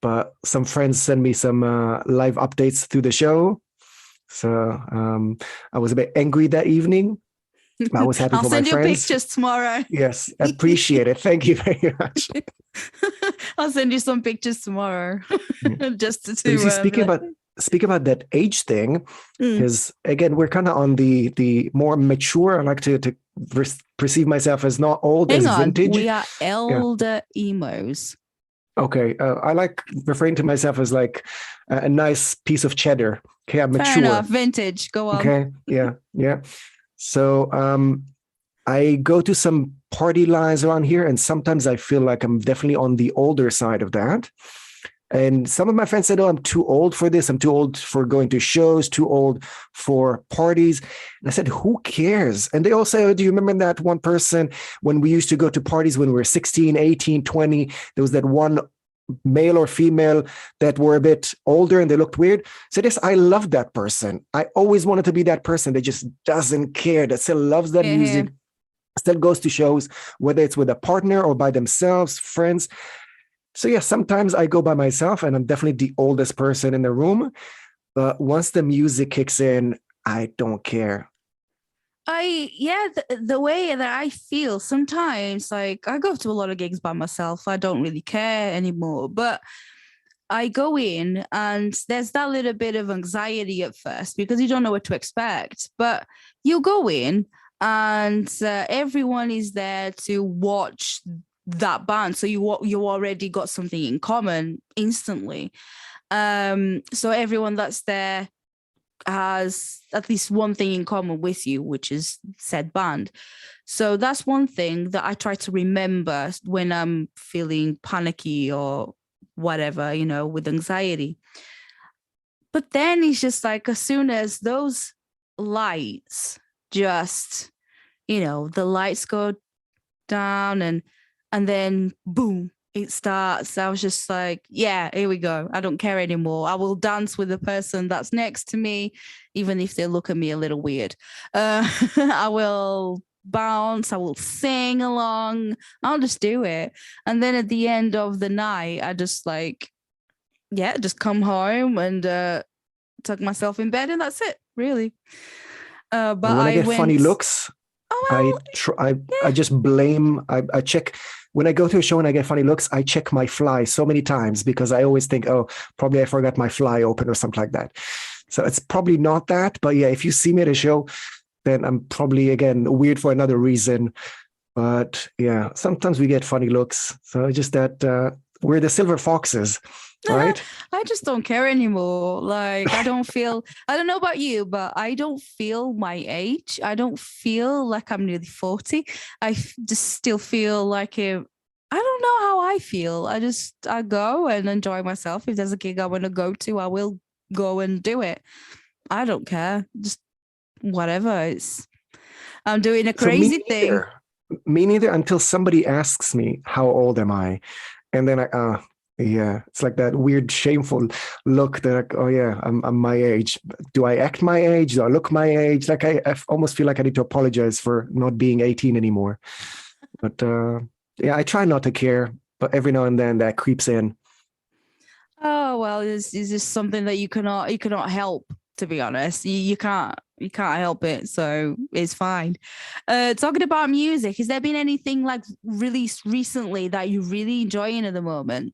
Speaker 3: But some friends sent me some live updates through the show. So I was a bit angry that evening. I was happy
Speaker 2: I'll
Speaker 3: for my
Speaker 2: send you
Speaker 3: friends.
Speaker 2: pictures tomorrow.
Speaker 3: Yes, appreciate it. Thank you very much.
Speaker 2: I'll send you some pictures tomorrow. Just to
Speaker 3: But you see, speaking about that age thing, because again, we're kind of on the more mature. I like to perceive myself as not old,
Speaker 2: Hang
Speaker 3: as
Speaker 2: on,
Speaker 3: vintage.
Speaker 2: we are elder emos.
Speaker 3: Okay, I like referring to myself as like a nice piece of cheddar. Okay, I'm mature.
Speaker 2: Fair enough, vintage. Go on.
Speaker 3: Okay, yeah. So I go to some party lines around here, and sometimes I feel like I'm definitely on the older side of that. And some of my friends said, "Oh, I'm too old for this. I'm too old for going to shows, too old for parties." And I said, "Who cares?" And they all say, "Oh, do you remember that one person when we used to go to parties when we were 16, 18, 20? There was that one male or female that were a bit older and they looked weird." So yes, I love that person. I always wanted to be that person that just doesn't care, that still loves that music, still goes to shows, whether it's with a partner or by themselves, friends. So yeah, sometimes I go by myself and I'm definitely the oldest person in the room. But once the music kicks in, I don't care.
Speaker 2: The way that I feel sometimes, like I go to a lot of gigs by myself. I don't really care anymore, but I go in and there's that little bit of anxiety at first because you don't know what to expect. But you go in and everyone is there to watch that band, so you already got something in common instantly. So everyone that's there has at least one thing in common with you, which is said band. So that's one thing that I try to remember when I'm feeling panicky or whatever, with anxiety. But then it's just like, as soon as those lights just, the lights go down and then boom, it starts. I was just like, yeah, here we go. I don't care anymore. I will dance with the person that's next to me, even if they look at me a little weird. I will bounce. I will sing along. I'll just do it. And then at the end of the night, I just just come home and tuck myself in bed, and that's it, really. But
Speaker 3: when I get funny looks,
Speaker 2: Oh, well,
Speaker 3: I just blame. I check when I go to a show and I get funny looks. I check my fly so many times because I always think, oh, probably I forgot my fly open or something like that. So it's probably not that. But yeah, if you see me at a show, then I'm probably, again, weird for another reason. But yeah, sometimes we get funny looks. So just that we're the silver foxes, right?
Speaker 2: I just don't care anymore. Like, I don't know about you, but I don't feel my age. I don't feel like I'm nearly 40. Just still feel like I don't know how I feel. I go and enjoy myself. If there's a gig I want to go to, I will go and do it. I don't care. Just whatever. I'm doing a crazy thing.
Speaker 3: Me neither, until somebody asks me, how old am I? And then yeah, it's like that weird, shameful look that, like, oh yeah, I'm my age. Do I act my age? Do I look my age? Like I almost feel like I need to apologize for not being 18 anymore. But yeah, I try not to care, but every now and then that creeps in.
Speaker 2: Oh well, it's just something that you cannot help. To be honest, you can't help it, so it's fine. Talking about music, has there been anything like released recently that you're really enjoying at the moment?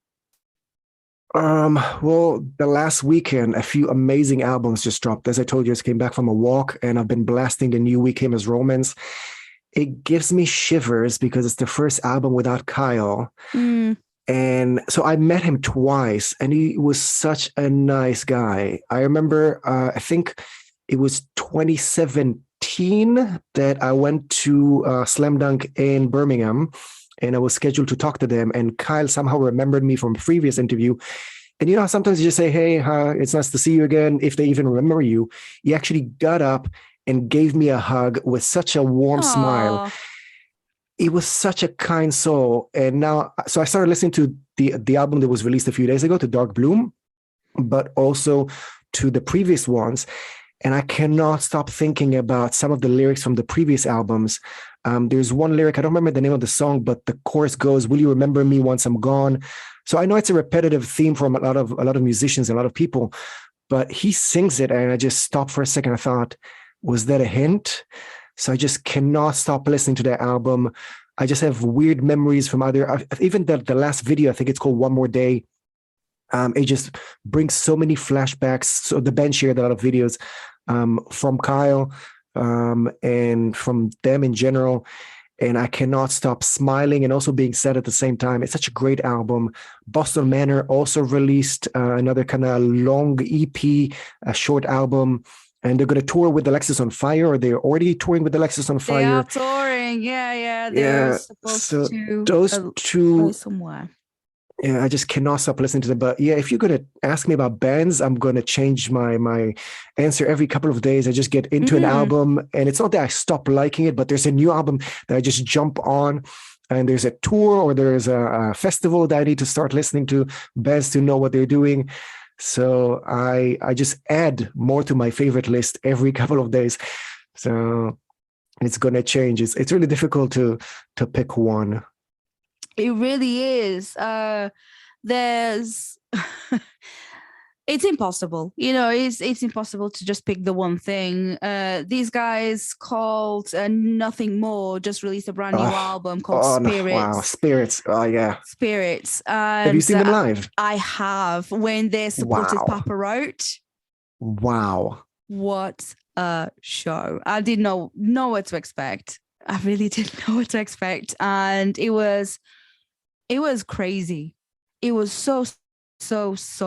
Speaker 3: Well, the last weekend, a few amazing albums just dropped. As I told you, I just came back from a walk and I've been blasting the new We Came as Romans. It gives me shivers because it's the first album without Kyle. And so I met him twice and he was such a nice guy. I remember, I think it was 2017 that I went to Slam Dunk in Birmingham and I was scheduled to talk to them. And Kyle somehow remembered me from a previous interview. And you know, sometimes you just say, hey, it's nice to see you again. If they even remember you, he actually got up and gave me a hug with such a warm smile. He was such a kind soul. And now, so I started listening to the album that was released a few days ago, to Dark Bloom, but also to the previous ones. And I cannot stop thinking about some of the lyrics from the previous albums. There's one lyric, I don't remember the name of the song, but the chorus goes, will you remember me once I'm gone? So I know it's a repetitive theme from a lot of musicians, a lot of people, but he sings it. And I just stopped for a second. I thought, was that a hint? So I just cannot stop listening to that album. I just have weird memories from even the last video, I think it's called One More Day. It just brings so many flashbacks. So the band shared a lot of videos from Kyle and from them in general. And I cannot stop smiling and also being sad at the same time. It's such a great album. Boston Manor also released another kind of long EP, a short album. And they're going to tour with Alexis on Fire, or they're already touring with Alexis on Fire.
Speaker 2: They are touring. Yeah. They're supposed to
Speaker 3: those two
Speaker 2: somewhere.
Speaker 3: Yeah, I just cannot stop listening to them. But yeah, if you're going to ask me about bands, I'm going to change my answer every couple of days. I just get into an album, and it's not that I stop liking it, but there's a new album that I just jump on, and there's a tour or there's a festival that I need to start listening to bands to know what they're doing. So I just add more to my favorite list every couple of days. So it's going to change. It's really difficult to pick one.
Speaker 2: It really is. It's impossible. You know, it's impossible to just pick the one thing. These guys called Nothing More just released a brand new album called Spirits.
Speaker 3: No, wow, Spirits. Oh, yeah.
Speaker 2: Spirits.
Speaker 3: Have you seen them live?
Speaker 2: I have, when they supported Papa Roach.
Speaker 3: Wow.
Speaker 2: What a show. I didn't know what to expect. I really didn't know what to expect. And it was crazy. It was so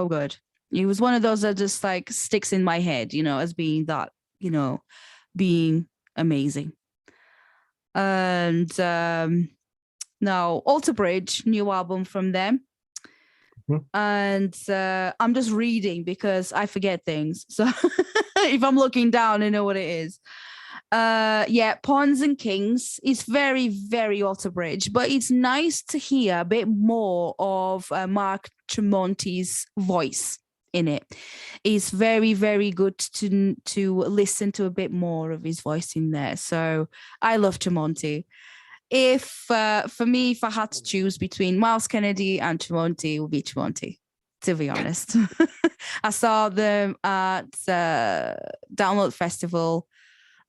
Speaker 2: good. It was one of those that just like sticks in my head, you know, as being that, you know, being amazing. And now Alter Bridge, new album from them. And I'm just reading because I forget things. So if I'm looking down, I know what it is. Pawns and Kings is very, very Alter Bridge, but it's nice to hear a bit more of Mark Tremonti's voice in it. It's very, very good to listen to a bit more of his voice in there. So I love Tremonti. For me, if I had to choose between Miles Kennedy and Tremonti, it would be Tremonti, to be honest. I saw them at Download Festival.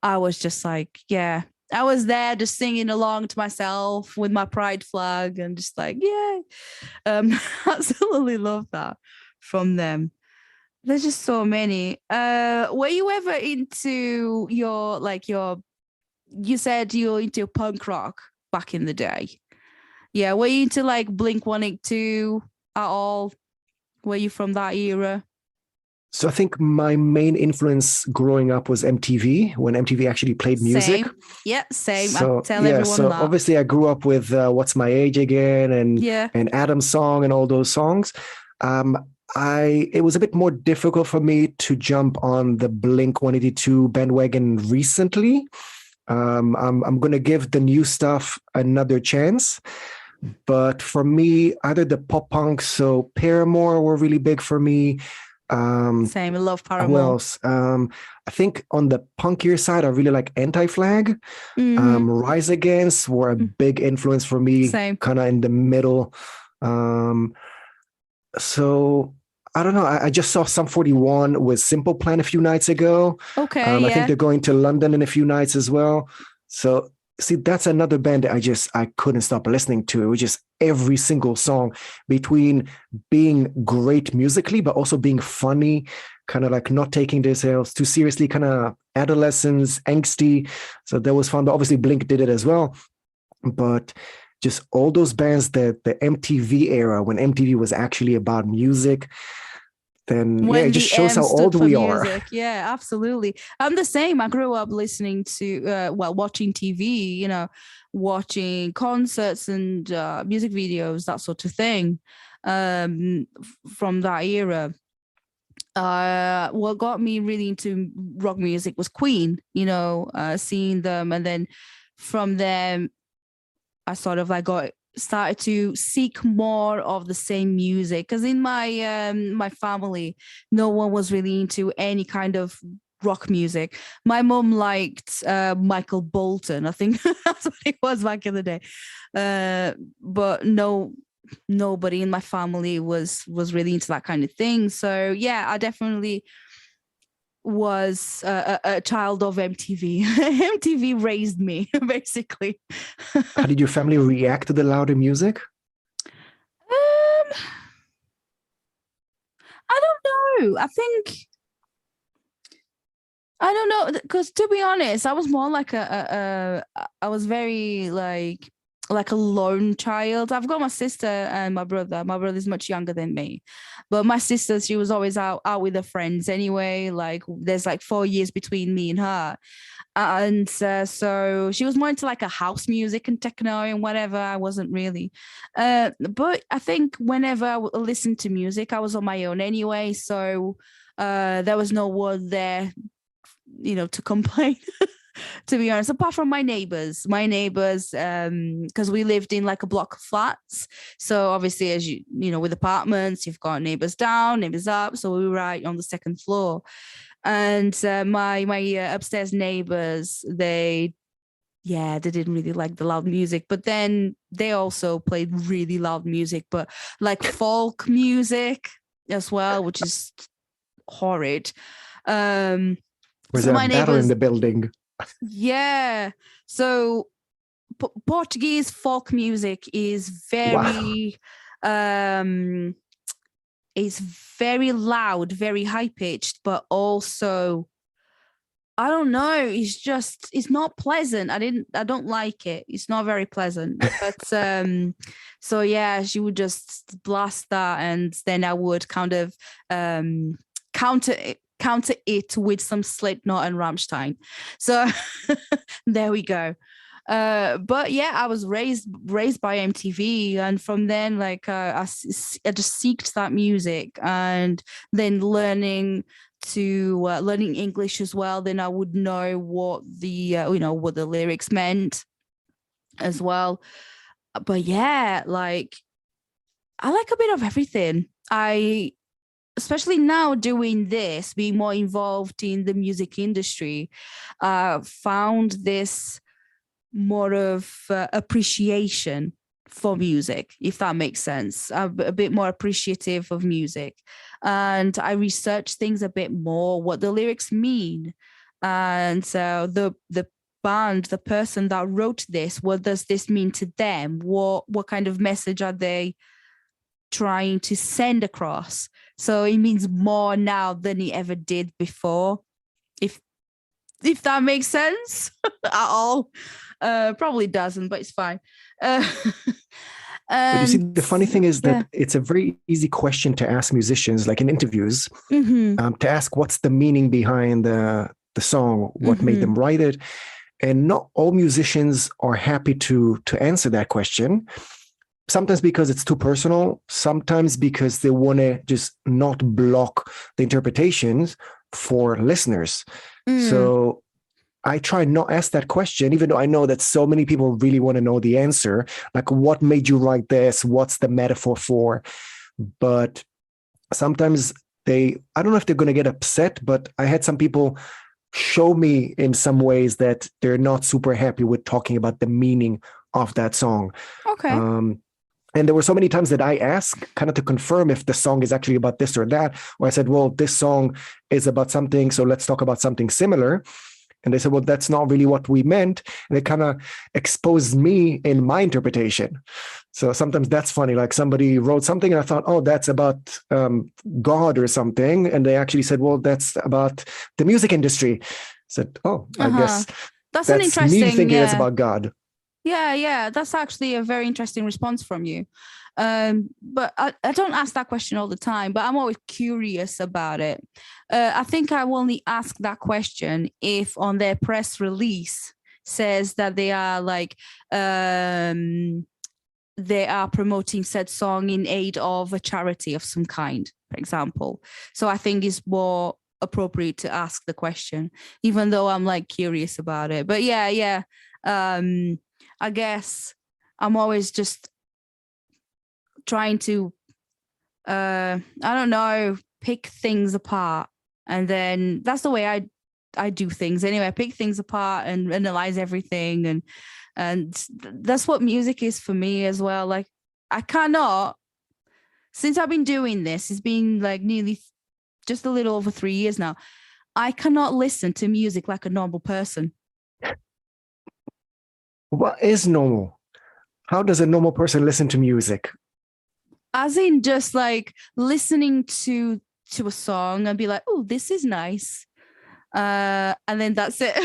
Speaker 2: I was just like, yeah, I was there just singing along to myself with my pride flag and just like, yeah, absolutely love that from them. There's just so many. Were you ever into you said you're into punk rock back in the day? Yeah, were you into like Blink 182 at all? Were you from that era?
Speaker 3: So I think my main influence growing up was MTV when MTV actually played music.
Speaker 2: Same. Yeah, same. I
Speaker 3: So
Speaker 2: tell
Speaker 3: yeah,
Speaker 2: everyone
Speaker 3: so
Speaker 2: that.
Speaker 3: obviously I grew up with "What's My Age Again"
Speaker 2: Yeah.
Speaker 3: and Adam's Song and all those songs. Um, it was a bit more difficult for me to jump on the Blink 182 bandwagon recently. I'm going to give the new stuff another chance. But for me, either the pop punk, so Paramore were really big for me.
Speaker 2: Same. I love
Speaker 3: Who
Speaker 2: Paramore.
Speaker 3: else? I think on the punkier side, I really like Anti-Flag.
Speaker 2: Mhm.
Speaker 3: Rise Against were a big influence for me,
Speaker 2: Same.
Speaker 3: kind of in the middle. So I don't know. I just saw Sum 41 with Simple Plan a few nights ago.
Speaker 2: Okay,
Speaker 3: I think
Speaker 2: yeah.
Speaker 3: they're going to London in a few nights as well. So see, that's another band that I couldn't stop listening to. It was just every single song between being great musically, but also being funny, kind of like not taking themselves too seriously, kind of adolescence, angsty. So that was fun. But obviously Blink did it as well. But just all those bands that the MTV era, when MTV was actually about music, then yeah, it
Speaker 2: When
Speaker 3: just
Speaker 2: the
Speaker 3: shows
Speaker 2: M
Speaker 3: how
Speaker 2: stood
Speaker 3: old
Speaker 2: for
Speaker 3: we are.
Speaker 2: music. Yeah, absolutely. I'm the same. I grew up listening to, watching TV, watching concerts and music videos, that sort of thing, from that era. What got me really into rock music was Queen, seeing them. And then from them, I sort of like got started to seek more of the same music because in my family, no one was really into any kind of rock music. My mom liked Michael Bolton. I think that's what it was back in the day. But nobody in my family was really into that kind of thing. So yeah, I definitely was a child of MTV. MTV raised me basically.
Speaker 3: How did your family react to the louder music?
Speaker 2: Um, I don't know. I don't know because to be honest, I was more like I was very like a lone child. I've got my sister and my brother. My brother's much younger than me, but my sister, she was always out with her friends anyway. Like there's like 4 years between me and her, and so she was more into like a house music and techno and whatever. I wasn't really, but I think whenever I listened to music, I was on my own anyway. So there was no one there, to complain. To be honest, apart from my neighbors, because we lived in like a block of flats. So obviously, as with apartments, you've got neighbors down, neighbors up. So we were right on the second floor, and my upstairs neighbors, they didn't really like the loud music, but then they also played really loud music, but like folk music as well, which is horrid. Um,
Speaker 3: Was
Speaker 2: so
Speaker 3: there a
Speaker 2: my
Speaker 3: battle in
Speaker 2: neighbors,
Speaker 3: the building?
Speaker 2: yeah. So Portuguese folk music
Speaker 3: Wow.
Speaker 2: um is very loud, very high pitched, but also I don't know. It's not pleasant. I don't like it. It's not very pleasant. But so yeah, she would just blast that, and then I would kind of counter it with some Slipknot and Rammstein. So there we go. But yeah, I was raised by MTV, and from then, like I just seeked that music, and then learning English as well. Then I would know what what the lyrics meant as well. But yeah, like I like a bit of everything. I especially now doing this, being more involved in the music industry, found this more of appreciation for music, if that makes sense. I'm a bit more appreciative of music, and I research things a bit more, what the lyrics mean, and so the band, the person that wrote this, what does this mean to them? What kind of message are they trying to send across So it means more now than it ever did before. If that makes sense at all. Probably doesn't, but it's fine.
Speaker 3: But you see,
Speaker 2: And
Speaker 3: the funny thing is
Speaker 2: yeah.
Speaker 3: that it's a very easy question to ask musicians, like in interviews,
Speaker 2: Mm-hmm.
Speaker 3: to ask what's the meaning behind the song, what made them write it. And not all musicians are happy to answer that question. Sometimes because it's too personal, sometimes because they want to just not block the interpretations for listeners. So I try not ask that question, even though I know that so many people really want to know the answer. Like, what made you write this? What's the metaphor for? But sometimes I don't know if they're going to get upset, but I had some people show me in some ways that they're not super happy with talking about the meaning of that song.
Speaker 2: Okay.
Speaker 3: And there were so many times that I asked kind of to confirm if the song is actually about this or that, or I said, well, this song is about something, so let's talk about something similar. And they said, well, that's not really what we meant. And it kind of exposed me in my interpretation. So sometimes that's funny. Like somebody wrote something and I thought, oh, that's about God or something. And they actually said, well, that's about the music industry. I said, oh, I guess
Speaker 2: that's an
Speaker 3: that's me
Speaker 2: interesting,
Speaker 3: thinking that's
Speaker 2: yeah.
Speaker 3: about God.
Speaker 2: Yeah, that's actually a very interesting response from you. But I don't ask that question all the time, but I'm always curious about it. I think I will only ask that question if on their press release says that they are like they are promoting said song in aid of a charity of some kind, for example. So I think it's more appropriate to ask the question, even though I'm like curious about it. But yeah. I guess I'm always just trying to, I don't know, pick things apart. And then that's the way I do things anyway. I pick things apart and analyze everything. And that's what music is for me as well. Like I cannot, since I've been doing this, it's been like nearly just a little over 3 years now. I cannot listen to music like a normal person.
Speaker 3: What is normal? How does a normal person listen to music?
Speaker 2: As in just like listening to a song and be like, oh, this is nice. And then that's it.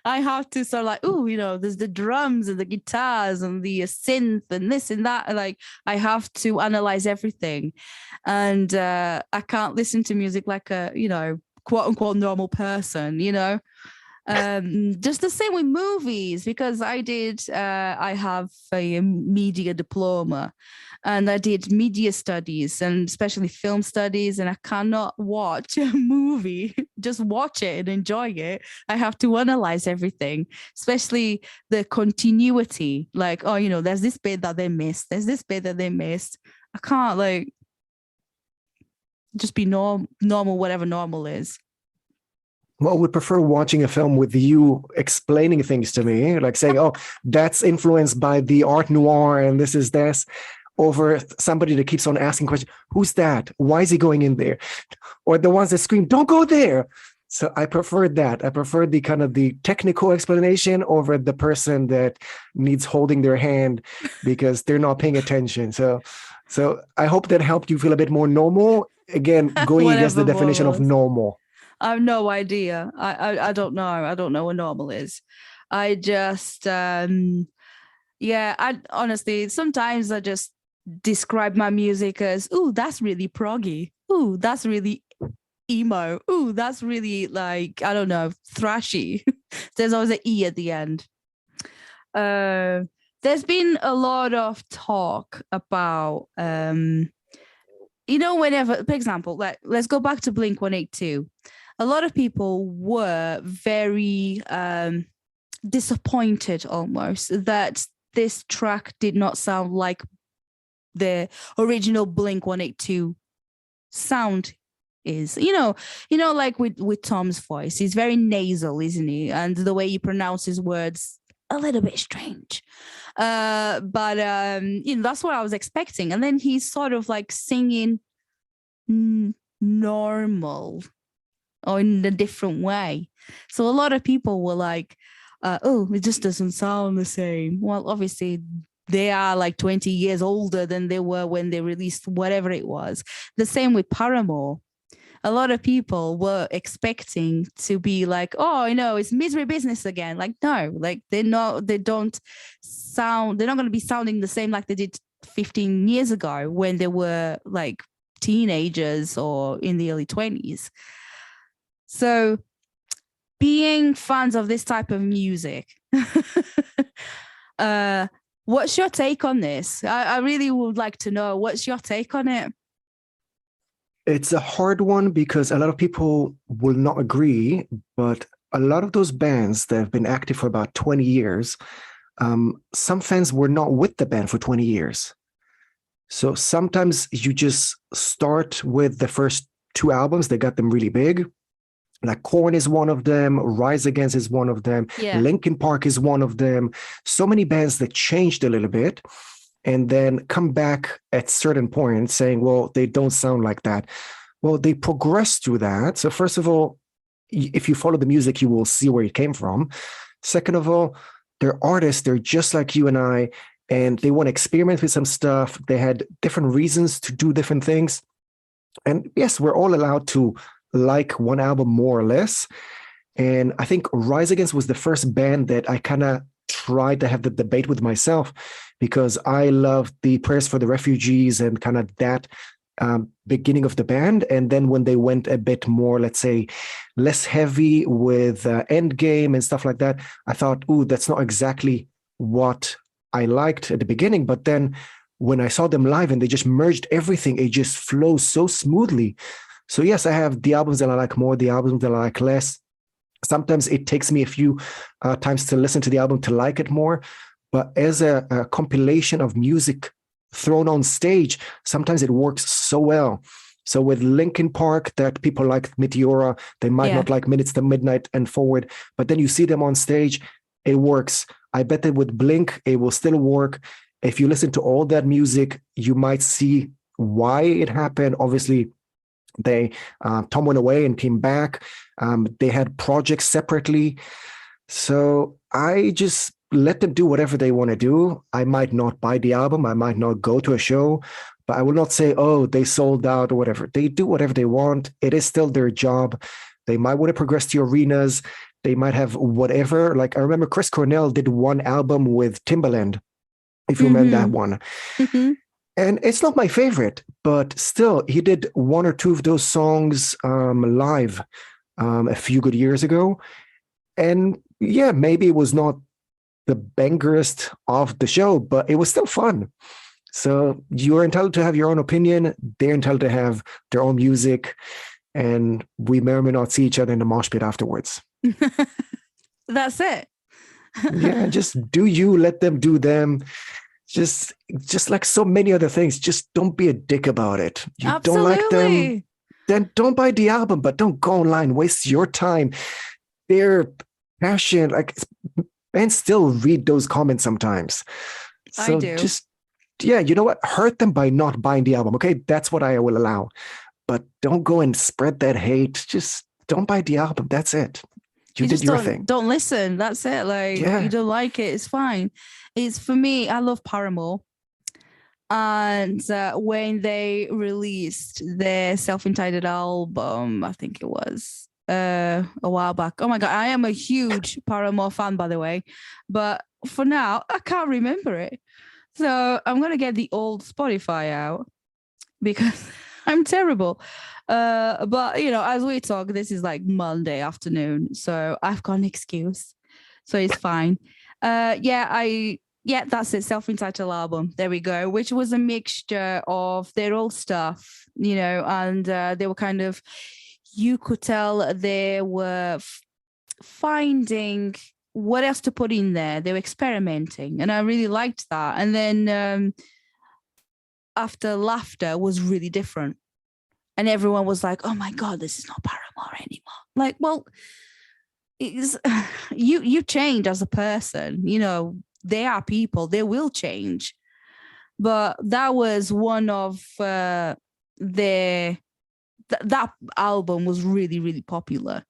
Speaker 2: I have to sort of like, oh, there's the drums and the guitars and the synth and this and that. Like I have to analyze everything. And I can't listen to music like a, quote unquote normal person, just the same with movies, because I have a media diploma and I did media studies and especially film studies, and I cannot watch a movie, just watch it and enjoy it. I have to analyze everything, especially the continuity. Like, oh, there's this bit that they missed. There's this bit that they missed. I can't like just be normal, whatever normal is.
Speaker 3: Well, I would prefer watching a film with you explaining things to me, like saying, oh, that's influenced by the art noir and this is this, over somebody that keeps on asking questions. Who's that? Why is he going in there? Or the ones that scream, don't go there. So I prefer that. I prefer the kind of the technical explanation over the person that needs holding their hand because they're not paying attention. So I hope that helped you feel a bit more normal. Again, going against the definition of normal.
Speaker 2: I have no idea. I don't know. I don't know what normal is. I just, I honestly, sometimes I just describe my music as, ooh, that's really proggy. Ooh, that's really emo. Ooh, that's really like, I don't know, thrashy. There's always an E at the end. There's been a lot of talk about, whenever, for example, let's go back to Blink-182. A lot of people were very disappointed almost that this track did not sound like the original Blink-182 sound is. Like with Tom's voice, he's very nasal, isn't he? And the way he pronounces words, a little bit strange. But that's what I was expecting. And then he's sort of like singing normal or in a different way. So a lot of people were like, oh, it just doesn't sound the same. Well, obviously they are like 20 years older than they were when they released whatever it was. The same with Paramore. A lot of people were expecting to be like, oh, it's misery business again. Like, no, like they're not going to be sounding the same like they did 15 years ago when they were like teenagers or in the early 20s. So being fans of this type of music, what's your take on this? I really would like to know, what's your take on it?
Speaker 3: It's a hard one because a lot of people will not agree, but a lot of those bands that have been active for about 20 years, some fans were not with the band for 20 years. So sometimes you just start with the first 2 albums that got them really big. Like Korn is one of them, Rise Against is one of them,
Speaker 2: Yeah.
Speaker 3: Linkin Park is one of them. So many bands that changed a little bit and then come back at certain points saying, well, they don't sound like that. Well, they progress through that. So first of all, if you follow the music, you will see where it came from. Second of all, they're artists. They're just like you and I, and they want to experiment with some stuff. They had different reasons to do different things. And yes, we're all allowed to like one album more or less. And I think Rise Against was the first band that I kind of tried to have the debate with myself, because I loved the Prayers for the Refugees and kind of that beginning of the band. And then when they went a bit more, let's say, less heavy with Endgame and stuff like that, I thought, ooh, that's not exactly what I liked at the beginning. But then when I saw them live and they just merged everything, it just flows so smoothly. So yes, I have the albums that I like more, the albums that I like less. Sometimes it takes me a few times to listen to the album to like it more. But as a compilation of music thrown on stage, sometimes it works so well. So with Linkin Park, that people like Meteora, they might not like Minutes to Midnight and Forward, but then you see them on stage, it works. I bet that with Blink, it will still work. If you listen to all that music, you might see why it happened. Obviously, Tom went away and came back. They had projects separately. So I just let them do whatever they want to do. I might not buy the album. I might not go to a show, but I will not say, oh, they sold out or whatever. They do whatever they want. It is still their job. They might want to progress to arenas. They might have whatever. Like I remember Chris Cornell did one album with Timbaland, if you remember that one. And it's not my favorite, but still, he did 1 or 2 of those songs live a few good years ago. And yeah, maybe it was not the bangerest of the show, but it was still fun. So you're entitled to have your own opinion. They're entitled to have their own music. And we may or may not see each other in the mosh pit afterwards.
Speaker 2: That's it.
Speaker 3: Yeah, just do you, let them do them. Just like so many other things, just don't be a dick about it. You
Speaker 2: Absolutely.
Speaker 3: Don't like them, then don't buy the album, but don't go online, waste your time. Their passion, like, and still read those comments sometimes. So
Speaker 2: I do.
Speaker 3: Just, yeah, you know what? Hurt them by not buying the album. Okay, that's what I will allow. But don't go and spread that hate. Just don't buy the album. That's it. You did your thing.
Speaker 2: Don't listen. That's it. Like, you don't like it, it's fine. It's for me, I love Paramore. And when they released their self-entitled album, I think it was a while back. Oh my God, I am a huge Paramore fan, by the way. But for now, I can't remember it. So I'm going to get the old Spotify out because I'm terrible. But, as we talk, this is like Monday afternoon. So I've got an excuse. So it's fine. That's it. Self-entitled album. There we go. Which was a mixture of their old stuff, and they were kind of, you could tell they were finding what else to put in there. They were experimenting, and I really liked that. And then After Laughter was really different, and everyone was like, "Oh my God, this is not Paramore anymore." Like, well, it's you change as a person, they are people, they will change. But that was one of that album was really, really popular.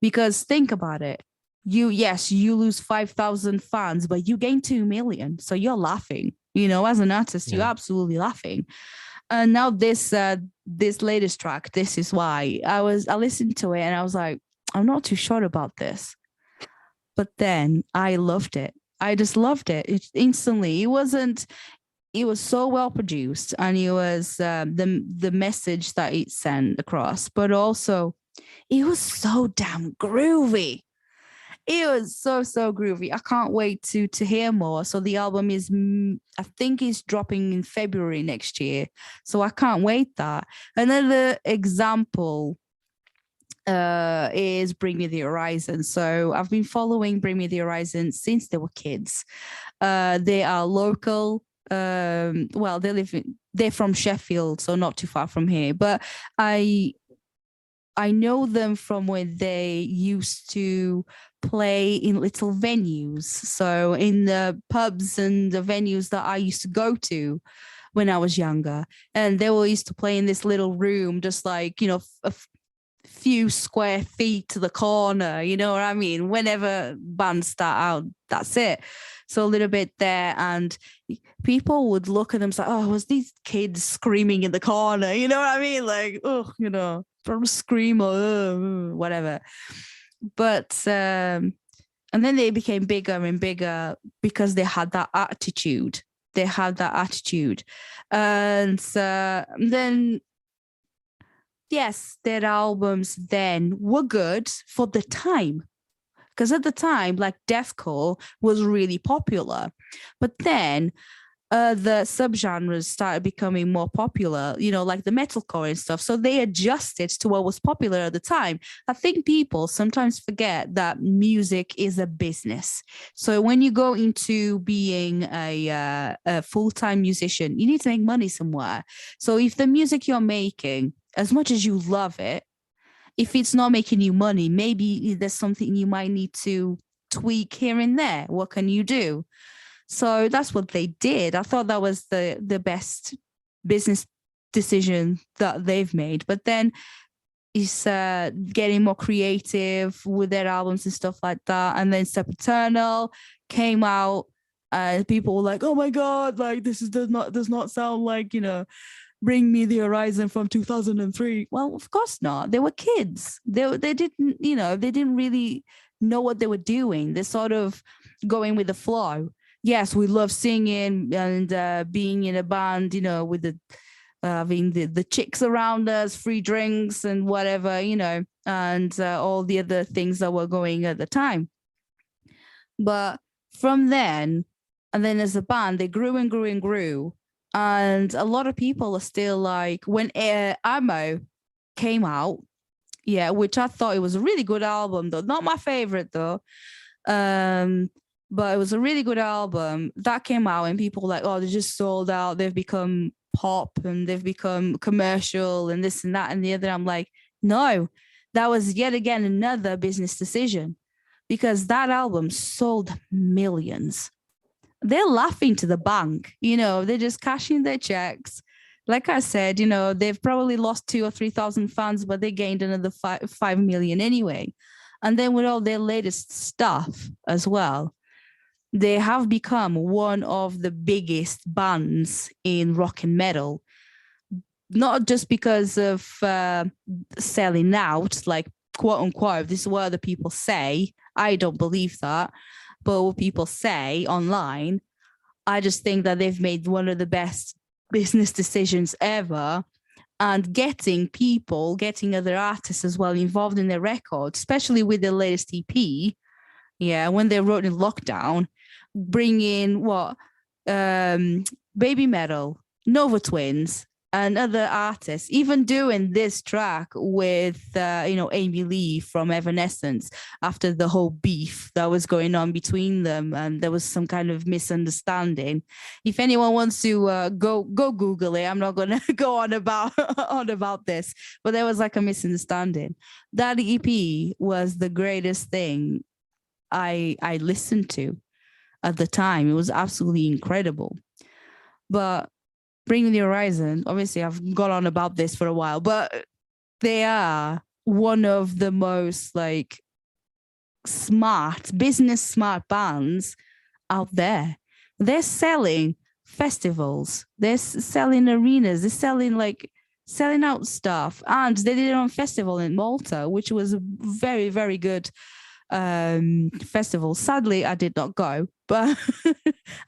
Speaker 2: Because think about it, you lose 5,000 fans, but you gain 2 million. So you're laughing, as an artist, you're absolutely laughing. And now this latest track, This Is Why, I listened to it and I was like, I'm not too sure about this. But then I loved it. I just loved it. It instantly. It was so well produced, and it was the message that it sent across, but also it was so damn groovy. It was so groovy. I can't wait to hear more. So the album is, I think, is dropping in February next year. So I can't wait that. Another example is Bring Me the Horizon. So I've been following Bring Me the Horizon since they were kids. They are local. Well, they're from Sheffield, so not too far from here. But I know them from when they used to play in little venues. So in the pubs and the venues that I used to go to when I was younger. And they all used to play in this little room, just like, a few square feet to the corner, you know what I mean? Whenever bands start out, that's it. So a little bit there, and people would look at them and say, oh, was these kids screaming in the corner? You know what I mean? Like, oh, from scream or whatever. But and then they became bigger and bigger because they had that attitude. And then, yes, their albums then were good for the time. Because at the time, like, deathcore was really popular. But then the subgenres started becoming more popular, like the metalcore and stuff. So they adjusted to what was popular at the time. I think people sometimes forget that music is a business. So when you go into being a full-time musician, you need to make money somewhere. So if the music you're making, as much as you love it, if it's not making you money, maybe there's something you might need to tweak here and there. What can you do? So that's what they did. I thought that was the best business decision that they've made. But then it's getting more creative with their albums and stuff like that. And then Step Eternal came out, and people were like, "Oh my god, like this does not sound like Bring Me the Horizon from 2003." Well, of course not. They were kids. They didn't really know what they were doing. They're sort of going with the flow. Yes, we love singing and being in a band, with the having the chicks around us, free drinks and whatever, and all the other things that were going at the time. But from then, and then as a band, they grew and grew and grew. And a lot of people are still like, when Ammo came out, which I thought it was a really good album, though. Not my favorite, though. But it was a really good album that came out, and people were like, oh, they just sold out. They've become pop and they've become commercial and this and that and the other. I'm like, no, that was yet again another business decision, because that album sold millions. They're laughing to the bank, they're just cashing their checks. Like I said, they've probably lost 2,000 or 3,000 fans, but they gained another 5 million anyway. And then with all their latest stuff as well, they have become one of the biggest bands in rock and metal, not just because of selling out, like, quote unquote, this is what other people say. I don't believe that. But what people say online, I just think that they've made one of the best business decisions ever. And getting other artists as well involved in their record, especially with their latest EP. Yeah, when they wrote in lockdown, bring in Baby Metal, Nova Twins, and other artists, even doing this track with Amy Lee from Evanescence after the whole beef that was going on between them, and there was some kind of misunderstanding. If anyone wants to go Google it, I'm not going to go on about this, but there was like a misunderstanding. That EP was the greatest thing I listened to at the time. It was absolutely incredible. But Bring Me the Horizon, obviously I've gone on about this for a while, but they are one of the most, like, business smart bands out there. They're selling festivals, they're selling arenas, they're selling out stuff. And they did it on festival in Malta, which was a very, very good festival. Sadly, I did not go, but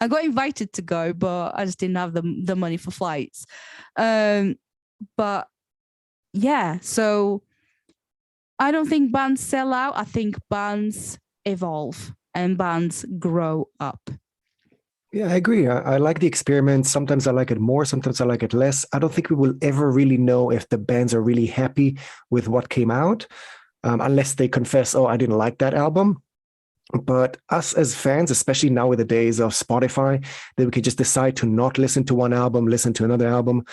Speaker 2: I got invited to go, but I just didn't have the money for flights. But yeah, so I don't think bands sell out. I think bands evolve and bands grow up.
Speaker 3: Yeah, I agree. I like the experiment. Sometimes I like it more, sometimes I like it less. I don't think we will ever really know if the bands are really happy with what came out, unless they confess, oh, I didn't like that album. But us as fans, especially now with the days of Spotify, that we can just decide to not listen to one album, listen to another album.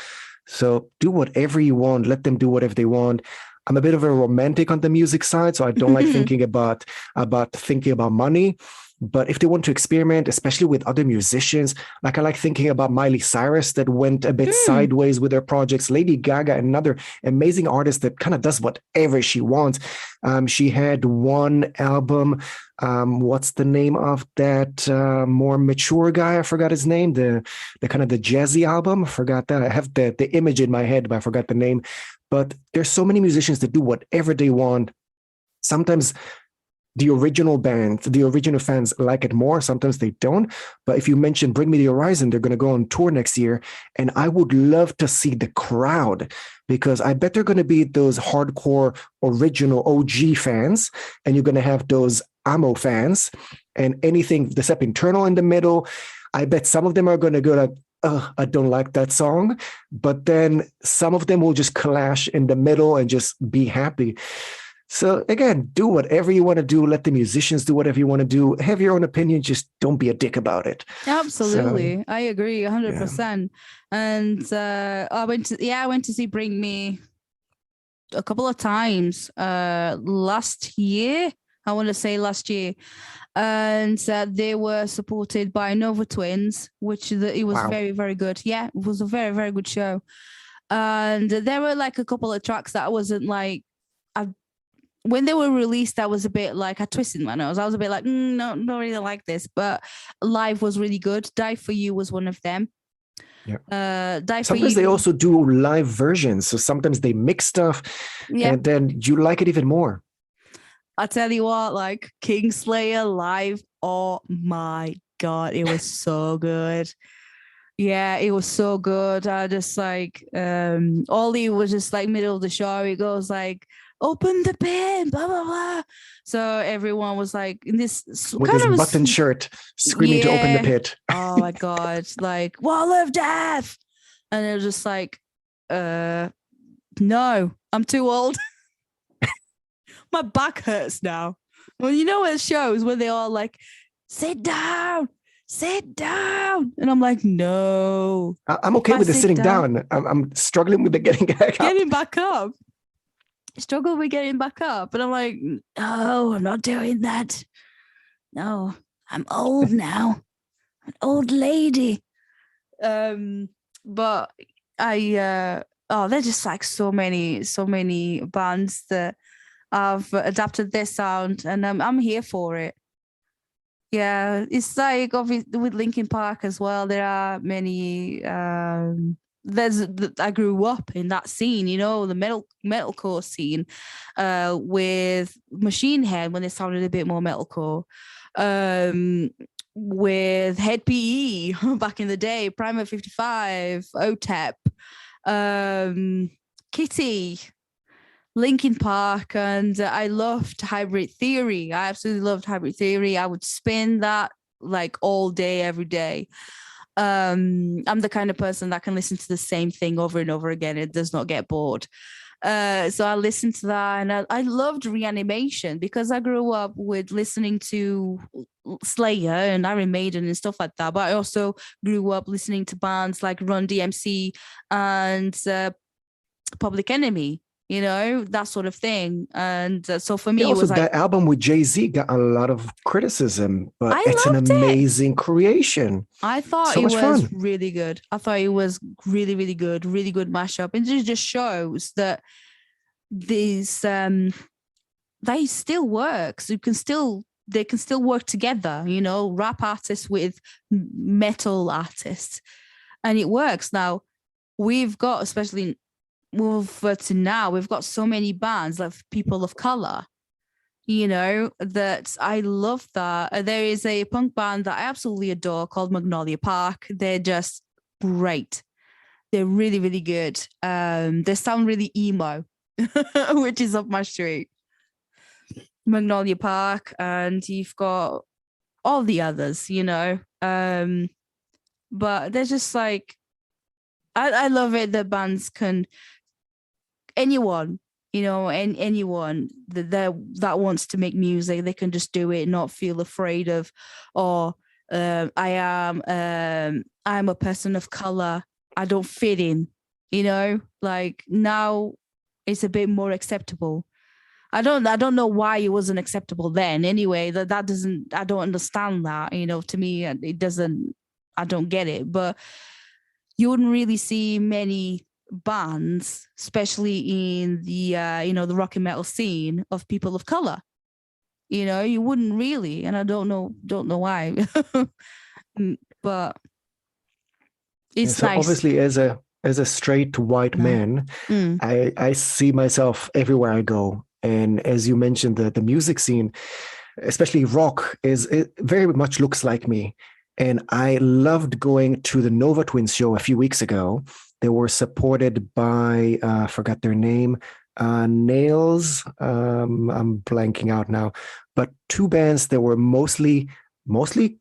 Speaker 3: So do whatever you want. Let them do whatever they want. I'm a bit of a romantic on the music side, so I don't like thinking about money. But if they want to experiment, especially with other musicians, like I like thinking about Miley Cyrus that went a bit sideways with her projects, Lady Gaga, another amazing artist that kind of does whatever she wants. She had one album. What's the name of that more mature guy? I forgot his name. The kind of the jazzy album. I forgot that. I have the image in my head, but I forgot the name. But there's so many musicians that do whatever they want. Sometimes the original band, the original fans like it more. Sometimes they don't. But if you mention Bring Me the Horizon, they're going to go on tour next year. And I would love to see the crowd, because I bet they're going to be those hardcore original OG fans. And you're going to have those Amo fans and anything, the Step Internal in the middle. I bet some of them are going to go like, oh, I don't like that song. But then some of them will just clash in the middle and just be happy. So again, do whatever you want to do. Let the musicians do whatever you want to do. Have your own opinion. Just don't be a dick about it.
Speaker 2: Absolutely. So, I agree 100%.
Speaker 3: Yeah.
Speaker 2: And I went to see Bring Me a couple of times last year. I want to say last year. And they were supported by Nova Twins, which it was very, very good. Yeah, it was a very, very good show. And there were like a couple of tracks that I wasn't like, when they were released, I was a bit like, I twisted my nose. I was a bit like, no, don't really like this. But live was really good. Die For You was one of them.
Speaker 3: Yeah.
Speaker 2: Die
Speaker 3: sometimes
Speaker 2: For You.
Speaker 3: They also do live versions. So sometimes they mix stuff, and then you like it even more.
Speaker 2: I tell you what, like Kingslayer live, oh my God, it was so good. Yeah, it was so good. I just like, Ollie was just like middle of the show. He goes like, open the pin, blah, blah, blah. So everyone was like in this
Speaker 3: with
Speaker 2: kind
Speaker 3: his
Speaker 2: of
Speaker 3: button shirt screaming to open the pit.
Speaker 2: Oh my God. Like, wall of death. And it was just like, no, I'm too old. My back hurts now. Well, you know at shows where they all like, sit down. And I'm like, no.
Speaker 3: I'm okay with the sitting down. I'm struggling with the getting back up.
Speaker 2: Struggle with getting back up. And I'm like, no, I'm not doing that. No, I'm old now. I'm an old lady. But there's just like so many bands that have adapted their sound, and I'm here for it. Yeah, it's like obviously with Linkin Park as well. There are many. I grew up in that scene, you know, the metalcore scene, with Machine Head when they sounded a bit more metalcore, with Head PE back in the day, Primer 55, OTEP, Kitty, Linkin Park, and I loved Hybrid Theory. I absolutely loved Hybrid Theory. I would spin that like all day, every day. I'm the kind of person that can listen to the same thing over and over again. It does not get bored. So I listened to that, and I loved Reanimation because I grew up with listening to Slayer and Iron Maiden and stuff like that. But I also grew up listening to bands like Run DMC and Public Enemy, you know, that sort of thing. And so for me,
Speaker 3: also,
Speaker 2: it was like,
Speaker 3: that album with Jay-Z got a lot of criticism, but it's an
Speaker 2: loved
Speaker 3: amazing creation.
Speaker 2: I thought
Speaker 3: so
Speaker 2: it was
Speaker 3: fun.
Speaker 2: really good. I thought it was really, really good mashup. And it just shows that these they still works. They can still work together, rap artists with metal artists, and it works. Now we've got, especially over to now, we've got so many bands like people of color, that I love that. There is a punk band that I absolutely adore called Magnolia Park. They're just great. They're really, really good. They sound really emo, which is up my street. Magnolia Park, and you've got all the others, but they're just like, I love it that bands can, anyone, and anyone that wants to make music, they can just do it, not feel afraid of, or I'm a person of color, I don't fit in, like now it's a bit more acceptable. I don't know why it wasn't acceptable then. Anyway, that doesn't, I don't understand that. To me, it doesn't. I don't get it. But you wouldn't really see many bands, especially in the the rock and metal scene, of people of color. You wouldn't really, and I don't know why. But it's
Speaker 3: So
Speaker 2: nice.
Speaker 3: obviously, as a straight white man, I see myself everywhere I go. And as you mentioned, the music scene, especially rock, it very much looks like me. And I loved going to the Nova Twins show a few weeks ago. They were supported by, I forgot their name, Nails. I'm blanking out now. But two bands that were mostly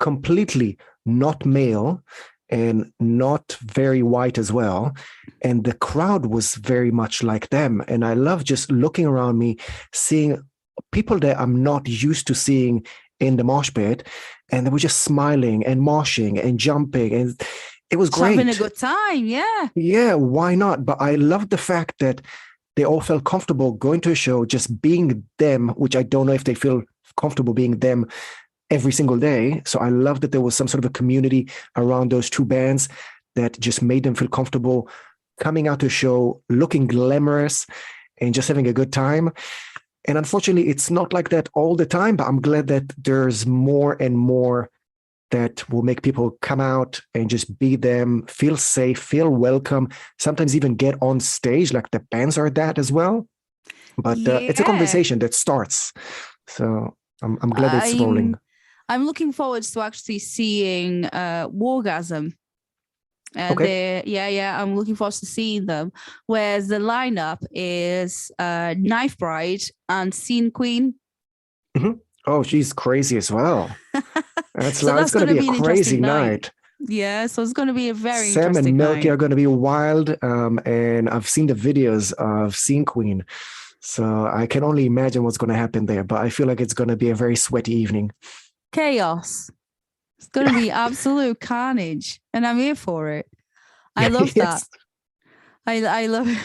Speaker 3: completely not male and not very white as well. And the crowd was very much like them. And I love just looking around me, seeing people that I'm not used to seeing in the mosh pit. And they were just smiling and moshing and jumping. And it was great.
Speaker 2: Having a good time, yeah.
Speaker 3: Yeah, why not? But I loved the fact that they all felt comfortable going to a show, just being them, which I don't know if they feel comfortable being them every single day. So I love that there was some sort of a community around those two bands that just made them feel comfortable coming out to a show, looking glamorous and just having a good time. And unfortunately, it's not like that all the time, but I'm glad that there's more and more that will make people come out and just be them, feel safe, feel welcome, sometimes even get on stage, like the bands are that as well. But it's a conversation that starts. So I'm glad it's rolling.
Speaker 2: I'm looking forward to actually seeing Wargasm.
Speaker 3: Okay.
Speaker 2: I'm looking forward to seeing them. Whereas the lineup is Knife Bride and Scene Queen.
Speaker 3: Mm-hmm. Oh, she's crazy as well. That's going to be a
Speaker 2: an
Speaker 3: crazy night.
Speaker 2: Yeah, so it's going to be a very
Speaker 3: Sam
Speaker 2: interesting
Speaker 3: and Milky
Speaker 2: night.
Speaker 3: are going to be wild. And I've seen the videos of Scene Queen. So I can only imagine what's going to happen there. But I feel like it's going to be a very sweaty evening.
Speaker 2: Chaos. It's going to be absolute carnage. And I'm here for it. I love that. I love it.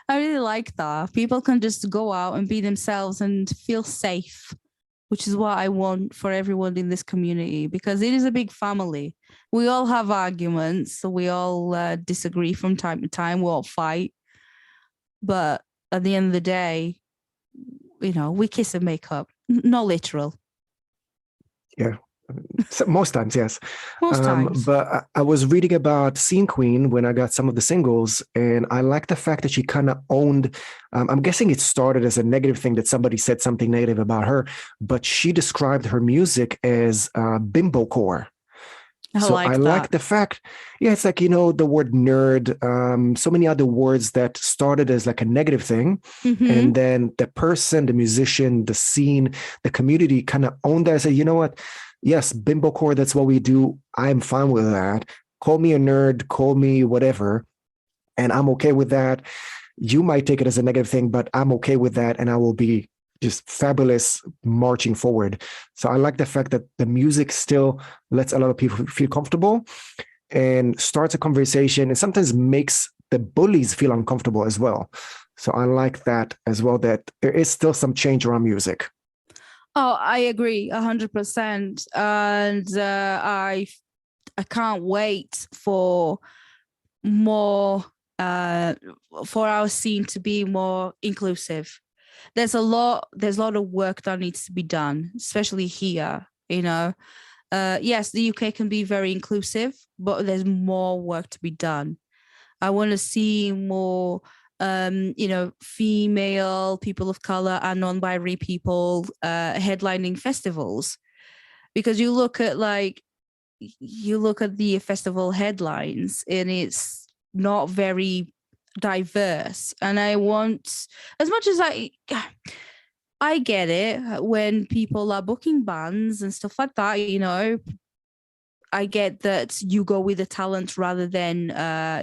Speaker 2: I really like that. People can just go out and be themselves and feel safe, which is what I want for everyone in this community, because it is a big family. We all have arguments. So we all disagree from time to time. We all fight. But at the end of the day, we kiss and make up. No literal.
Speaker 3: Yeah. So most times, yes.
Speaker 2: Most times.
Speaker 3: But I was reading about Scene Queen when I got some of the singles, and I like the fact that she kind of owned, I'm guessing it started as a negative thing that somebody said something negative about her, but she described her music as bimbo core. I like the fact, it's like, the word nerd, so many other words that started as like a negative thing.
Speaker 2: Mm-hmm.
Speaker 3: And then the person, the musician, the scene, the community kind of owned that and said, you know what? Yes, bimbo core, that's what we do. I'm fine with that. Call me a nerd, call me whatever. And I'm okay with that. You might take it as a negative thing, but I'm okay with that. And I will be just fabulous marching forward. So I like the fact that the music still lets a lot of people feel comfortable and starts a conversation and sometimes makes the bullies feel uncomfortable as well. So I like that as well, that there is still some change around music.
Speaker 2: Oh, I agree 100%. And I can't wait for more, for our scene to be more inclusive. there's a lot of work that needs to be done, especially here, yes, the UK can be very inclusive, but there's more work to be done. I want to see more female, people of color, and non-binary people headlining festivals, because you look at the festival headlines and it's not very diverse. And I want, as much as I get it when people are booking bands and stuff like that, I get that you go with the talent rather than a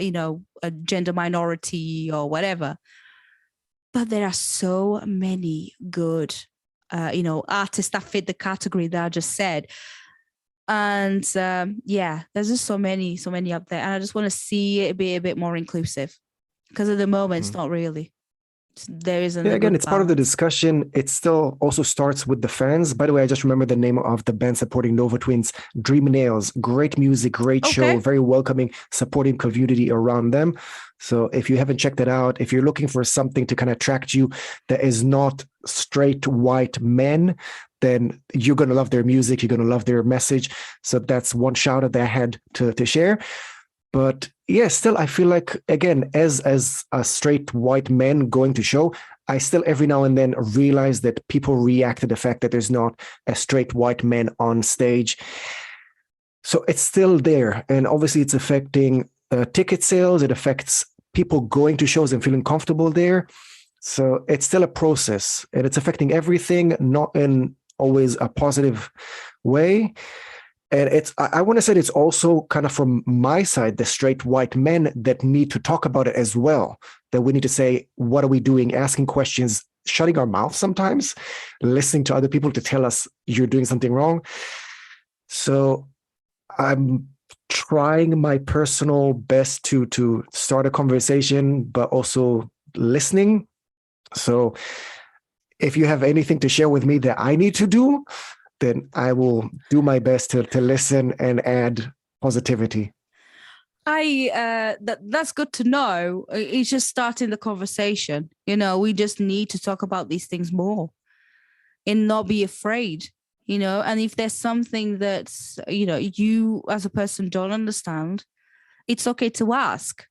Speaker 2: gender minority or whatever. But there are so many good artists that fit the category that I just said. And there's just so many up there, and I just want to see it be a bit more inclusive, because at the moment it's not really. There isn't.
Speaker 3: Yeah, again, it's part of the
Speaker 2: balance.
Speaker 3: discussion. It still also starts with the fans. By the way, I just remember the name of the band supporting Nova Twins, Dream Nails. Great music, great show, very welcoming, supporting community around them. So if you haven't checked it out, if you're looking for something to kind of attract you that is not straight white men, then you're going to love their music. You're going to love their message. So that's one shout out that I had to share. But yeah, still, I feel like, again, as a straight white man going to show, I still every now and then realize that people react to the fact that there's not a straight white man on stage. So it's still there. And obviously it's affecting ticket sales. It affects people going to shows and feeling comfortable there. So it's still a process, and it's affecting everything, not in always a positive way. And I want to say it's also kind of from my side, the straight white men that need to talk about it as well, that we need to say, what are we doing? Asking questions, shutting our mouth sometimes, listening to other people to tell us you're doing something wrong. So I'm trying my personal best to start a conversation, but also listening. So if you have anything to share with me that I need to do, then I will do my best to listen and add positivity.
Speaker 2: That's good to know. It's just starting the conversation. We just need to talk about these things more and not be afraid. And if there's something that's you as a person don't understand, it's okay to ask.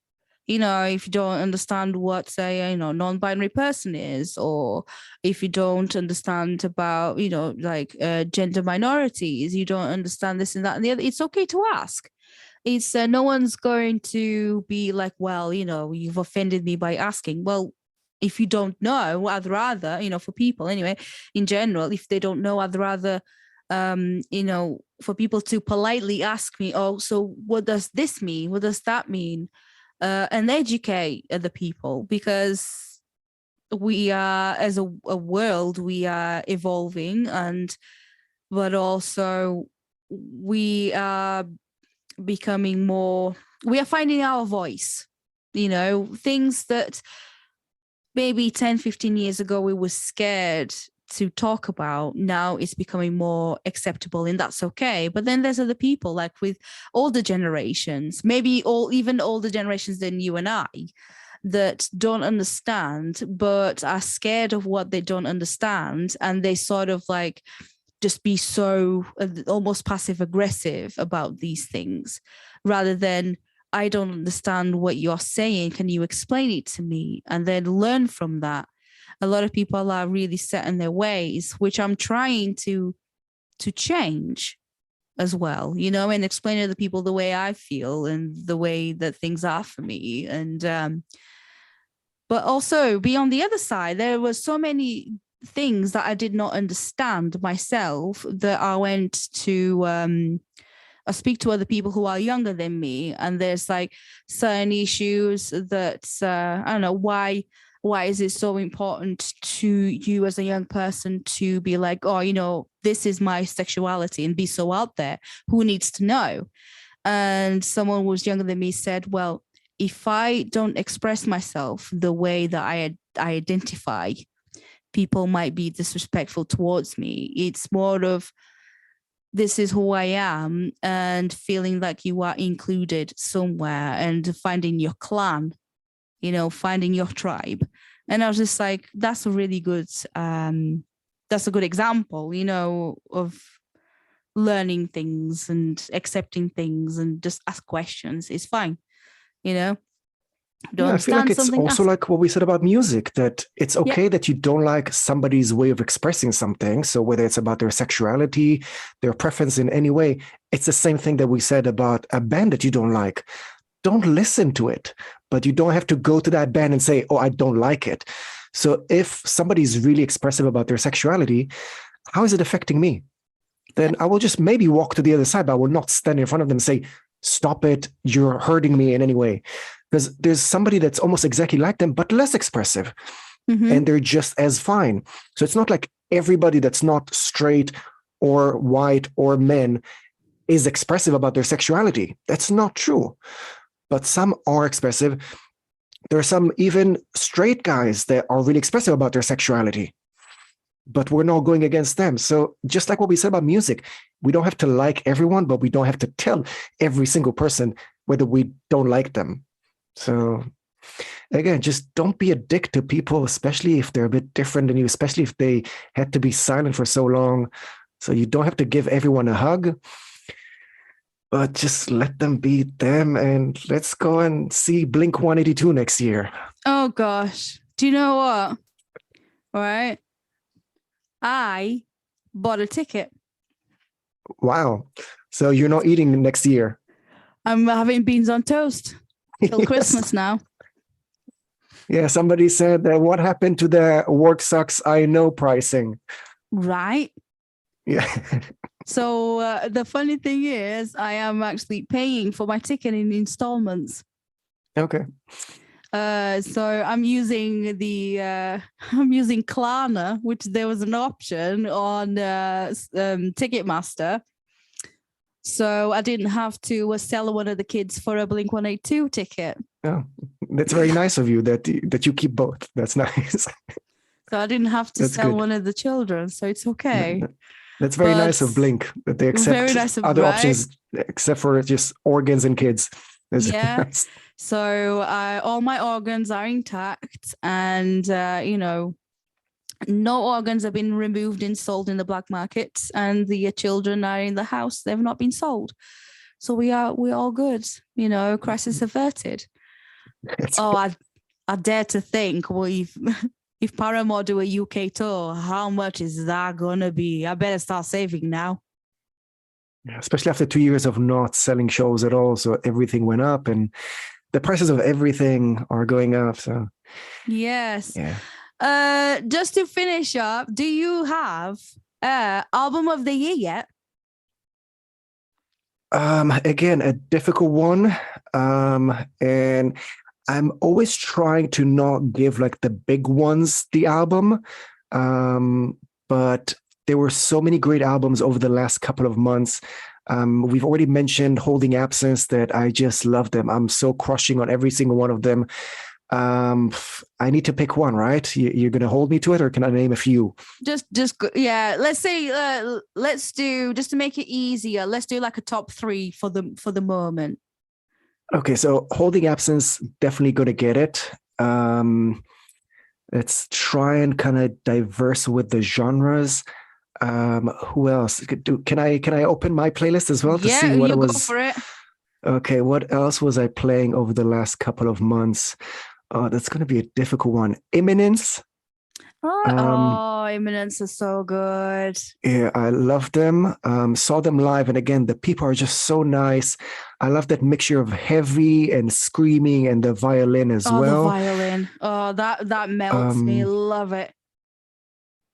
Speaker 2: If you don't understand what a non-binary person is, or if you don't understand about gender minorities, you don't understand this and that and the other, it's okay to ask. It's no one's going to be like, well, you've offended me by asking. Well, if you don't know, I'd rather, for people anyway, in general, if they don't know, I'd rather for people to politely ask me, oh, so what does this mean? What does that mean? And educate the people, because we are, as a world, we are evolving, but also we are becoming more, we are finding our voice, things that maybe 10, 15 years ago we were scared to talk about. Now it's becoming more acceptable, and that's okay. But then there's other people, like with older generations, maybe even older generations than you and I, that don't understand, but are scared of what they don't understand, and they sort of like just be so almost passive aggressive about these things, rather than, I don't understand what you're saying, can you explain it to me? And then learn from that. A lot of people are really set in their ways, which I'm trying to change as well, and explain to the people the way I feel and the way that things are for me. And but also be on the other side, there were so many things that I did not understand myself, that I went to I speak to other people who are younger than me, and there's like certain issues that I don't know, why is it so important to you as a young person to be like, oh, this is my sexuality, and be so out there? Who needs to know? And someone who was younger than me said, well, if I don't express myself the way that I identify, people might be disrespectful towards me. It's more of, this is who I am, and feeling like you are included somewhere, and finding your clan, finding your tribe. And I was just like, that's a really good that's a good example, of learning things and accepting things and just ask questions. It's fine, don't
Speaker 3: Yeah, I feel like
Speaker 2: understand
Speaker 3: it's
Speaker 2: something,
Speaker 3: also
Speaker 2: ask.
Speaker 3: like what we said about music, that it's
Speaker 2: Yeah.
Speaker 3: okay that you don't like somebody's way of expressing something. So whether it's about their sexuality, their preference in any way, it's the same thing that we said about a band that you don't like. Don't listen to it, but you don't have to go to that band and say, oh, I don't like it. So if somebody's really expressive about their sexuality, how is it affecting me? Then I will just maybe walk to the other side, but I will not stand in front of them and say, stop it, you're hurting me in any way. Because there's somebody that's almost exactly like them, but less expressive, and they're just as fine. So it's not like everybody that's not straight or white or men is expressive about their sexuality. That's not true. But some are expressive. There are some even straight guys that are really expressive about their sexuality, but we're not going against them. So just like what we said about music, we don't have to like everyone, but we don't have to tell every single person whether we don't like them. So again, just don't be a dick to people, especially if they're a bit different than you, especially if they had to be silent for so long. So you don't have to give everyone a hug, but just let them be them, and let's go and see Blink 182 next year.
Speaker 2: Oh gosh. Do you know what? All right. I bought a ticket.
Speaker 3: Wow. So you're not eating next year?
Speaker 2: I'm having beans on toast till
Speaker 3: Yes.
Speaker 2: Christmas now.
Speaker 3: Yeah, somebody said that what happened to the work sucks I know pricing.
Speaker 2: Right.
Speaker 3: Yeah.
Speaker 2: So the funny thing is, I am actually paying for my ticket in installments.
Speaker 3: Okay.
Speaker 2: So I'm using I'm using Klarna, which there was an option on Ticketmaster. So I didn't have to sell one of the kids for a Blink 182 ticket.
Speaker 3: Oh, that's very nice of you that you keep both. That's nice.
Speaker 2: So I didn't have to
Speaker 3: That's
Speaker 2: sell
Speaker 3: good.
Speaker 2: one of the children. So it's okay.
Speaker 3: That's very
Speaker 2: But
Speaker 3: nice of Blink that they accept
Speaker 2: very nice of,
Speaker 3: other
Speaker 2: right?
Speaker 3: options except for just organs and kids. That's
Speaker 2: Yeah.
Speaker 3: nice.
Speaker 2: So all my organs are intact, and no organs have been removed and sold in the black market, and the children are in the house. They've not been sold. So we're all good. Crisis averted.
Speaker 3: That's
Speaker 2: I dare to think, well, if Paramore do a UK tour, how much is that gonna be? I better start saving now.
Speaker 3: especially after 2 years of not selling shows at all. So everything went up and the prices of everything are going up. So
Speaker 2: Yes.
Speaker 3: yeah.
Speaker 2: Just to finish up, do you have album of the year yet?
Speaker 3: Again, a difficult one. And I'm always trying to not give like the big ones the album. But there were so many great albums over the last couple of months. We've already mentioned Holding Absence, that I just love them. I'm so crushing on every single one of them. I need to pick one, right? You're going to hold me to it, or can I name a few?
Speaker 2: Just yeah. Let's say let's do, just to make it easier, let's do like a top 3 for the moment.
Speaker 3: Okay, so Holding Absence, definitely going to get it. Let's try and kind of diverse with the genres. Who else can I open my playlist as well to see what
Speaker 2: you
Speaker 3: it was?
Speaker 2: go for it.
Speaker 3: Okay, what else was I playing over the last couple of months? Oh, that's going to be a difficult one. Imminence.
Speaker 2: Imminence is so good.
Speaker 3: Yeah, I love them. Saw them live, and again, the people are just so nice. I love that mixture of heavy and screaming, and the violin as well.
Speaker 2: The violin. Oh, that melts me. Love it.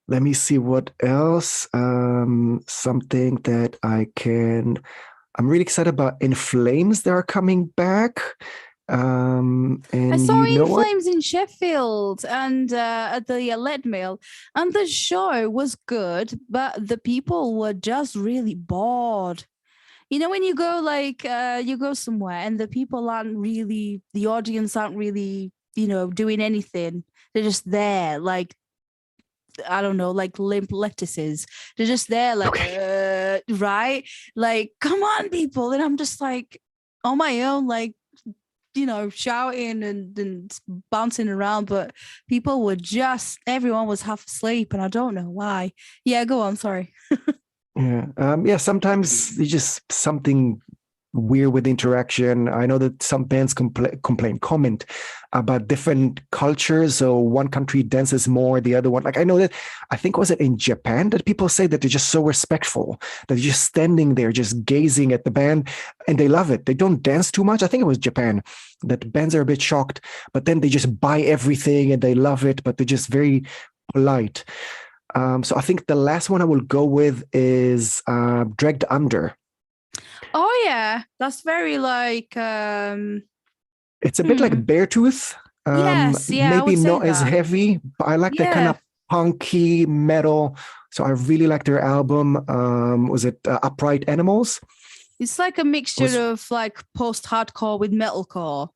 Speaker 3: Let me see what else. Something that I'm really excited about. In Flames, they are coming back. And
Speaker 2: I saw
Speaker 3: In
Speaker 2: Flames in Sheffield and at the Lead Mill, and the show was good, but the people were just really bored. When you go you go somewhere and the people the audience aren't really, doing anything. They're just there, like, I don't know, like limp lettuces. They're just there, like, right? Like, come on, people. And I'm just like, on my own, like, shouting and bouncing around, but everyone was half asleep, and I don't know why. Yeah, go on. Sorry.
Speaker 3: Yeah. Sometimes it's just something weird with interaction. I know that some bands comment about different cultures. So one country dances more, the other one. Like I know that, I think was it in Japan that people say that they're just so respectful, that they're just standing there, just gazing at the band, and they love it. They don't dance too much. I think it was Japan that bands are a bit shocked, but then they just buy everything and they love it, but they're just very polite. So I think the last one I will go with is Dragged Under.
Speaker 2: Oh yeah, that's very like
Speaker 3: It's a bit like Beartooth.
Speaker 2: Yes, yeah, I
Speaker 3: Maybe
Speaker 2: would say
Speaker 3: not as
Speaker 2: that.
Speaker 3: heavy, but I like that kind
Speaker 2: Yeah.
Speaker 3: of punky metal. So I really like their album. Was it Upright Animals?
Speaker 2: It's like a mixture of like post-hardcore with metalcore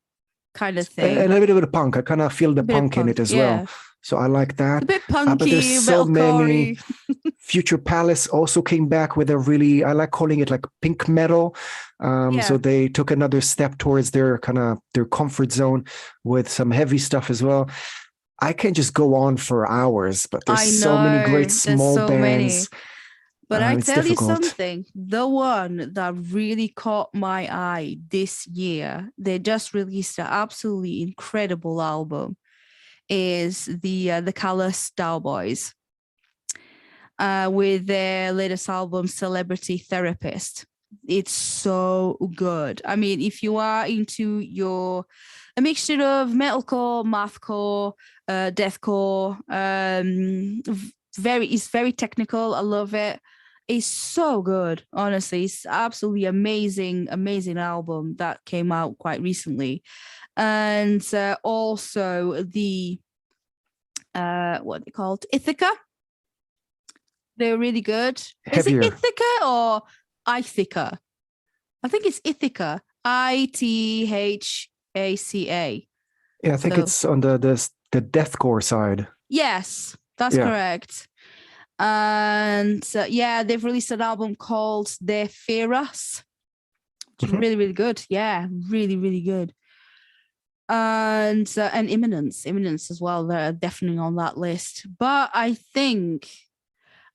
Speaker 2: kind of
Speaker 3: A
Speaker 2: thing.
Speaker 3: little bit of punk. I kind of feel the
Speaker 2: A bit of
Speaker 3: punk in it
Speaker 2: punk,
Speaker 3: as
Speaker 2: yeah.
Speaker 3: well. So I like that.
Speaker 2: A bit
Speaker 3: But there's
Speaker 2: punky,
Speaker 3: so many.
Speaker 2: metalcore-y.
Speaker 3: Future Palace also came back with I like calling it like pink metal.
Speaker 2: Yeah.
Speaker 3: So they took another step towards their comfort zone with some heavy stuff as well. I can just go on for hours, but
Speaker 2: I
Speaker 3: there's so many great
Speaker 2: know, there's
Speaker 3: small
Speaker 2: so many.
Speaker 3: bands.
Speaker 2: But I
Speaker 3: It's
Speaker 2: tell you
Speaker 3: difficult.
Speaker 2: something, the one that really caught my eye this year, they just released an absolutely incredible album, is the Callous Cowboys, with their latest album, Celebrity Therapist. It's so good. I mean, if you are into a mixture of metalcore, mathcore, deathcore, it's very technical. I love it. It's so good, honestly. It's absolutely amazing album that came out quite recently. And also the what are they called? Ithaca. They're really good.
Speaker 3: Heavier.
Speaker 2: Is it Ithaca or Ithaca? I think it's Ithaca. Ithaca.
Speaker 3: Yeah, I think it's on the deathcore side.
Speaker 2: Yes, that's correct. And they've released an album called They Fear Us, which is really, really good. Yeah, really, really good. And Imminence as well. They're definitely on that list. But I think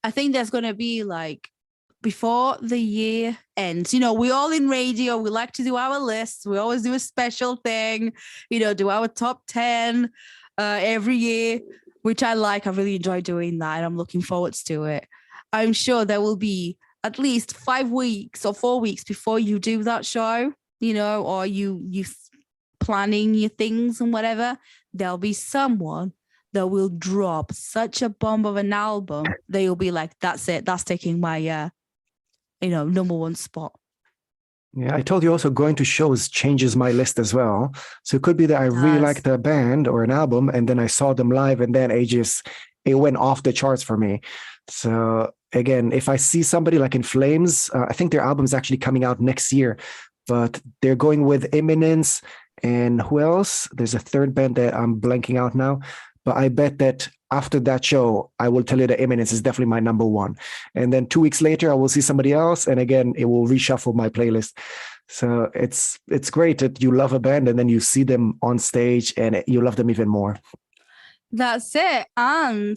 Speaker 2: there's going to be like, before the year ends, we all in radio, we like to do our lists. We always do a special thing, do our top 10 every year, which I like. I really enjoy doing that, and I'm looking forward to it. I'm sure there will be at least 5 weeks or 4 weeks before you do that show, or you planning your things and whatever. There'll be someone that will drop such a bomb of an album that you'll be like, that's it. That's taking my, number one spot.
Speaker 3: Yeah, I told you also going to shows changes my list as well. So it could be that I really liked a band or an album, and then I saw them live, and then it went off the charts for me. So again, if I see somebody like In Flames, I think their album is actually coming out next year, but they're going with Imminence, and who else? There's a third band that I'm blanking out now. But I bet that after that show, I will tell you that Imminence is definitely my number one. And then 2 weeks later, I will see somebody else. And again, it will reshuffle my playlist. So it's great that you love a band and then you see them on stage and you love them even more.
Speaker 2: That's it. And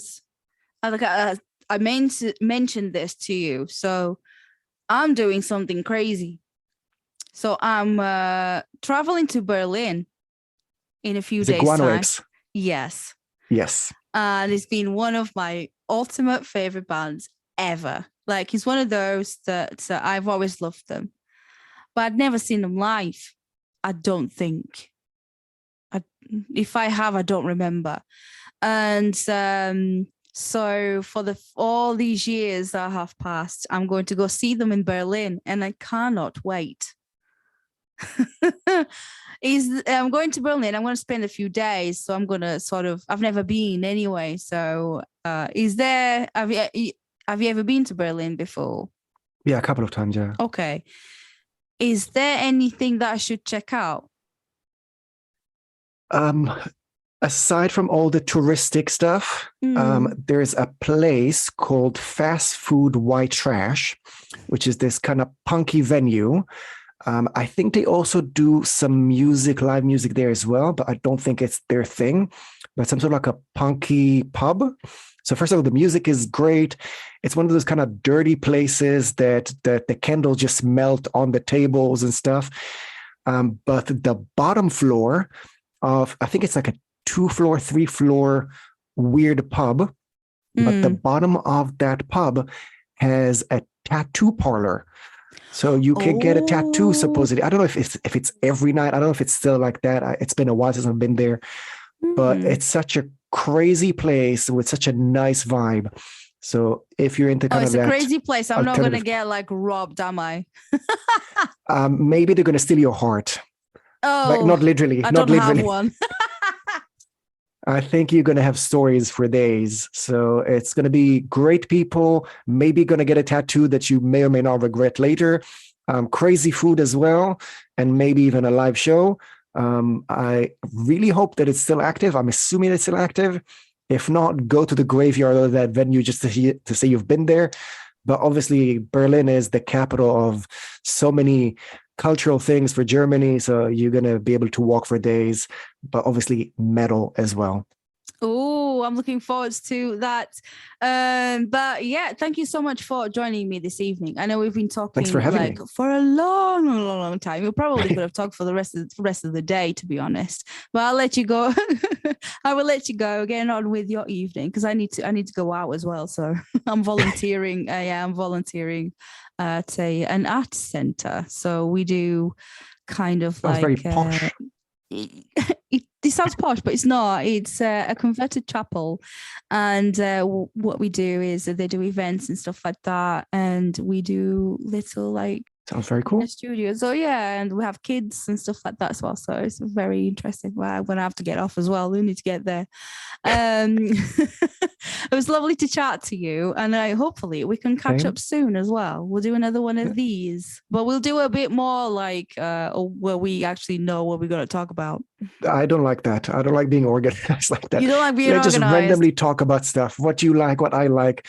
Speaker 2: I mentioned this to you. So I'm doing something crazy. So I'm traveling to Berlin in a few days' time. Yes.
Speaker 3: Yes.
Speaker 2: And it's been one of my ultimate favorite bands ever. Like, it's one of those that I've always loved them, but I'd never seen them live. I don't think. If I have, I don't remember. And so for all these years that have passed, I'm going to go see them in Berlin, and I cannot wait. I'm going to Berlin. I'm going to spend a few days, so I'm going to I've never been anyway. So have you ever been to Berlin before?
Speaker 3: Yeah, a couple of times, yeah.
Speaker 2: Okay. Is there anything that I should check out?
Speaker 3: Aside from all the touristic stuff, there's a place called Fast Food White Trash, which is this kind of punky venue. I think they also do some music, live music there as well, but I don't think it's their thing. But some sort of like a punky pub. So first of all, the music is great. It's one of those kind of dirty places that the candles just melt on the tables and stuff. But the bottom floor of, I think it's like a 2-floor, 3-floor weird pub. But the bottom of that pub has a tattoo parlor. So you can get a tattoo, supposedly. I don't know if it's every night. I don't know if it's still like that. It's been a while since I've been there. But it's such a crazy place with such a nice vibe. So if you're into kind of that,
Speaker 2: it's a crazy place. I'm not going to get like robbed, am I?
Speaker 3: Maybe they're going to steal your heart.
Speaker 2: Oh,
Speaker 3: like, not literally.
Speaker 2: I
Speaker 3: not
Speaker 2: don't
Speaker 3: literally.
Speaker 2: have one.
Speaker 3: I think you're going to have stories for days. So it's going to be great people, maybe going to get a tattoo that you may or may not regret later. Crazy food as well, and maybe even a live show. I really hope that it's still active. I'm assuming it's still active. If not, go to the graveyard of that venue just to say you've been there. But obviously, Berlin is the capital of so many cultural things for Germany. So you're going to be able to walk for days, but obviously metal as well.
Speaker 2: Oh, I'm looking forward to that. But yeah, thank you so much for joining me this evening. I know we've been talking
Speaker 3: Thanks for having me.
Speaker 2: For a long time. We probably could have talked for the rest of the day, to be honest. But I'll let you go. I will let you go. Get on with your evening because I need to go out as well. So I'm volunteering. I'm volunteering at an art center. So we do kind of
Speaker 3: Sounds very posh.
Speaker 2: It sounds posh, but it's not. It's a converted chapel, and what we do is they do events and stuff like that, and we do little
Speaker 3: sounds very cool.
Speaker 2: Studio. So yeah, and we have kids and stuff like that as well. So it's very interesting. Well, I'm gonna have to get off as well. We need to get there. It was lovely to chat to you, and hopefully we can catch up soon as well. We'll do another one of these, but we'll do a bit more where we actually know what we're going to talk about.
Speaker 3: I don't like that. I don't like being organized like that.
Speaker 2: You don't like being
Speaker 3: organized?
Speaker 2: Just
Speaker 3: randomly talk about stuff. What you like, what I like.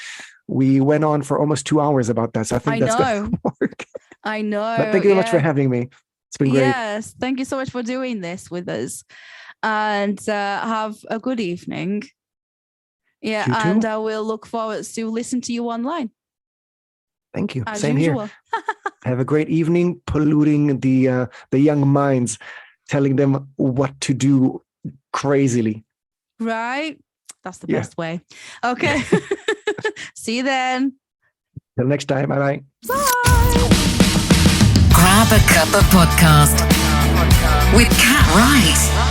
Speaker 3: We went on for almost 2 hours about that. So I think that's going to work.
Speaker 2: I know.
Speaker 3: But thank you very much for having me. It's been great.
Speaker 2: Yes. Thank you so much for doing this with us. And have a good evening. Yeah. And I will look forward to listen to you online.
Speaker 3: Thank you.
Speaker 2: As
Speaker 3: Same
Speaker 2: usual.
Speaker 3: Here. Have a great evening, polluting the young minds, telling them what to do crazily.
Speaker 2: Right. That's the best way. Okay. See you then.
Speaker 3: Till next time. Bye-bye.
Speaker 2: Bye.
Speaker 1: Grab a Cuppa podcast with Cat Wright.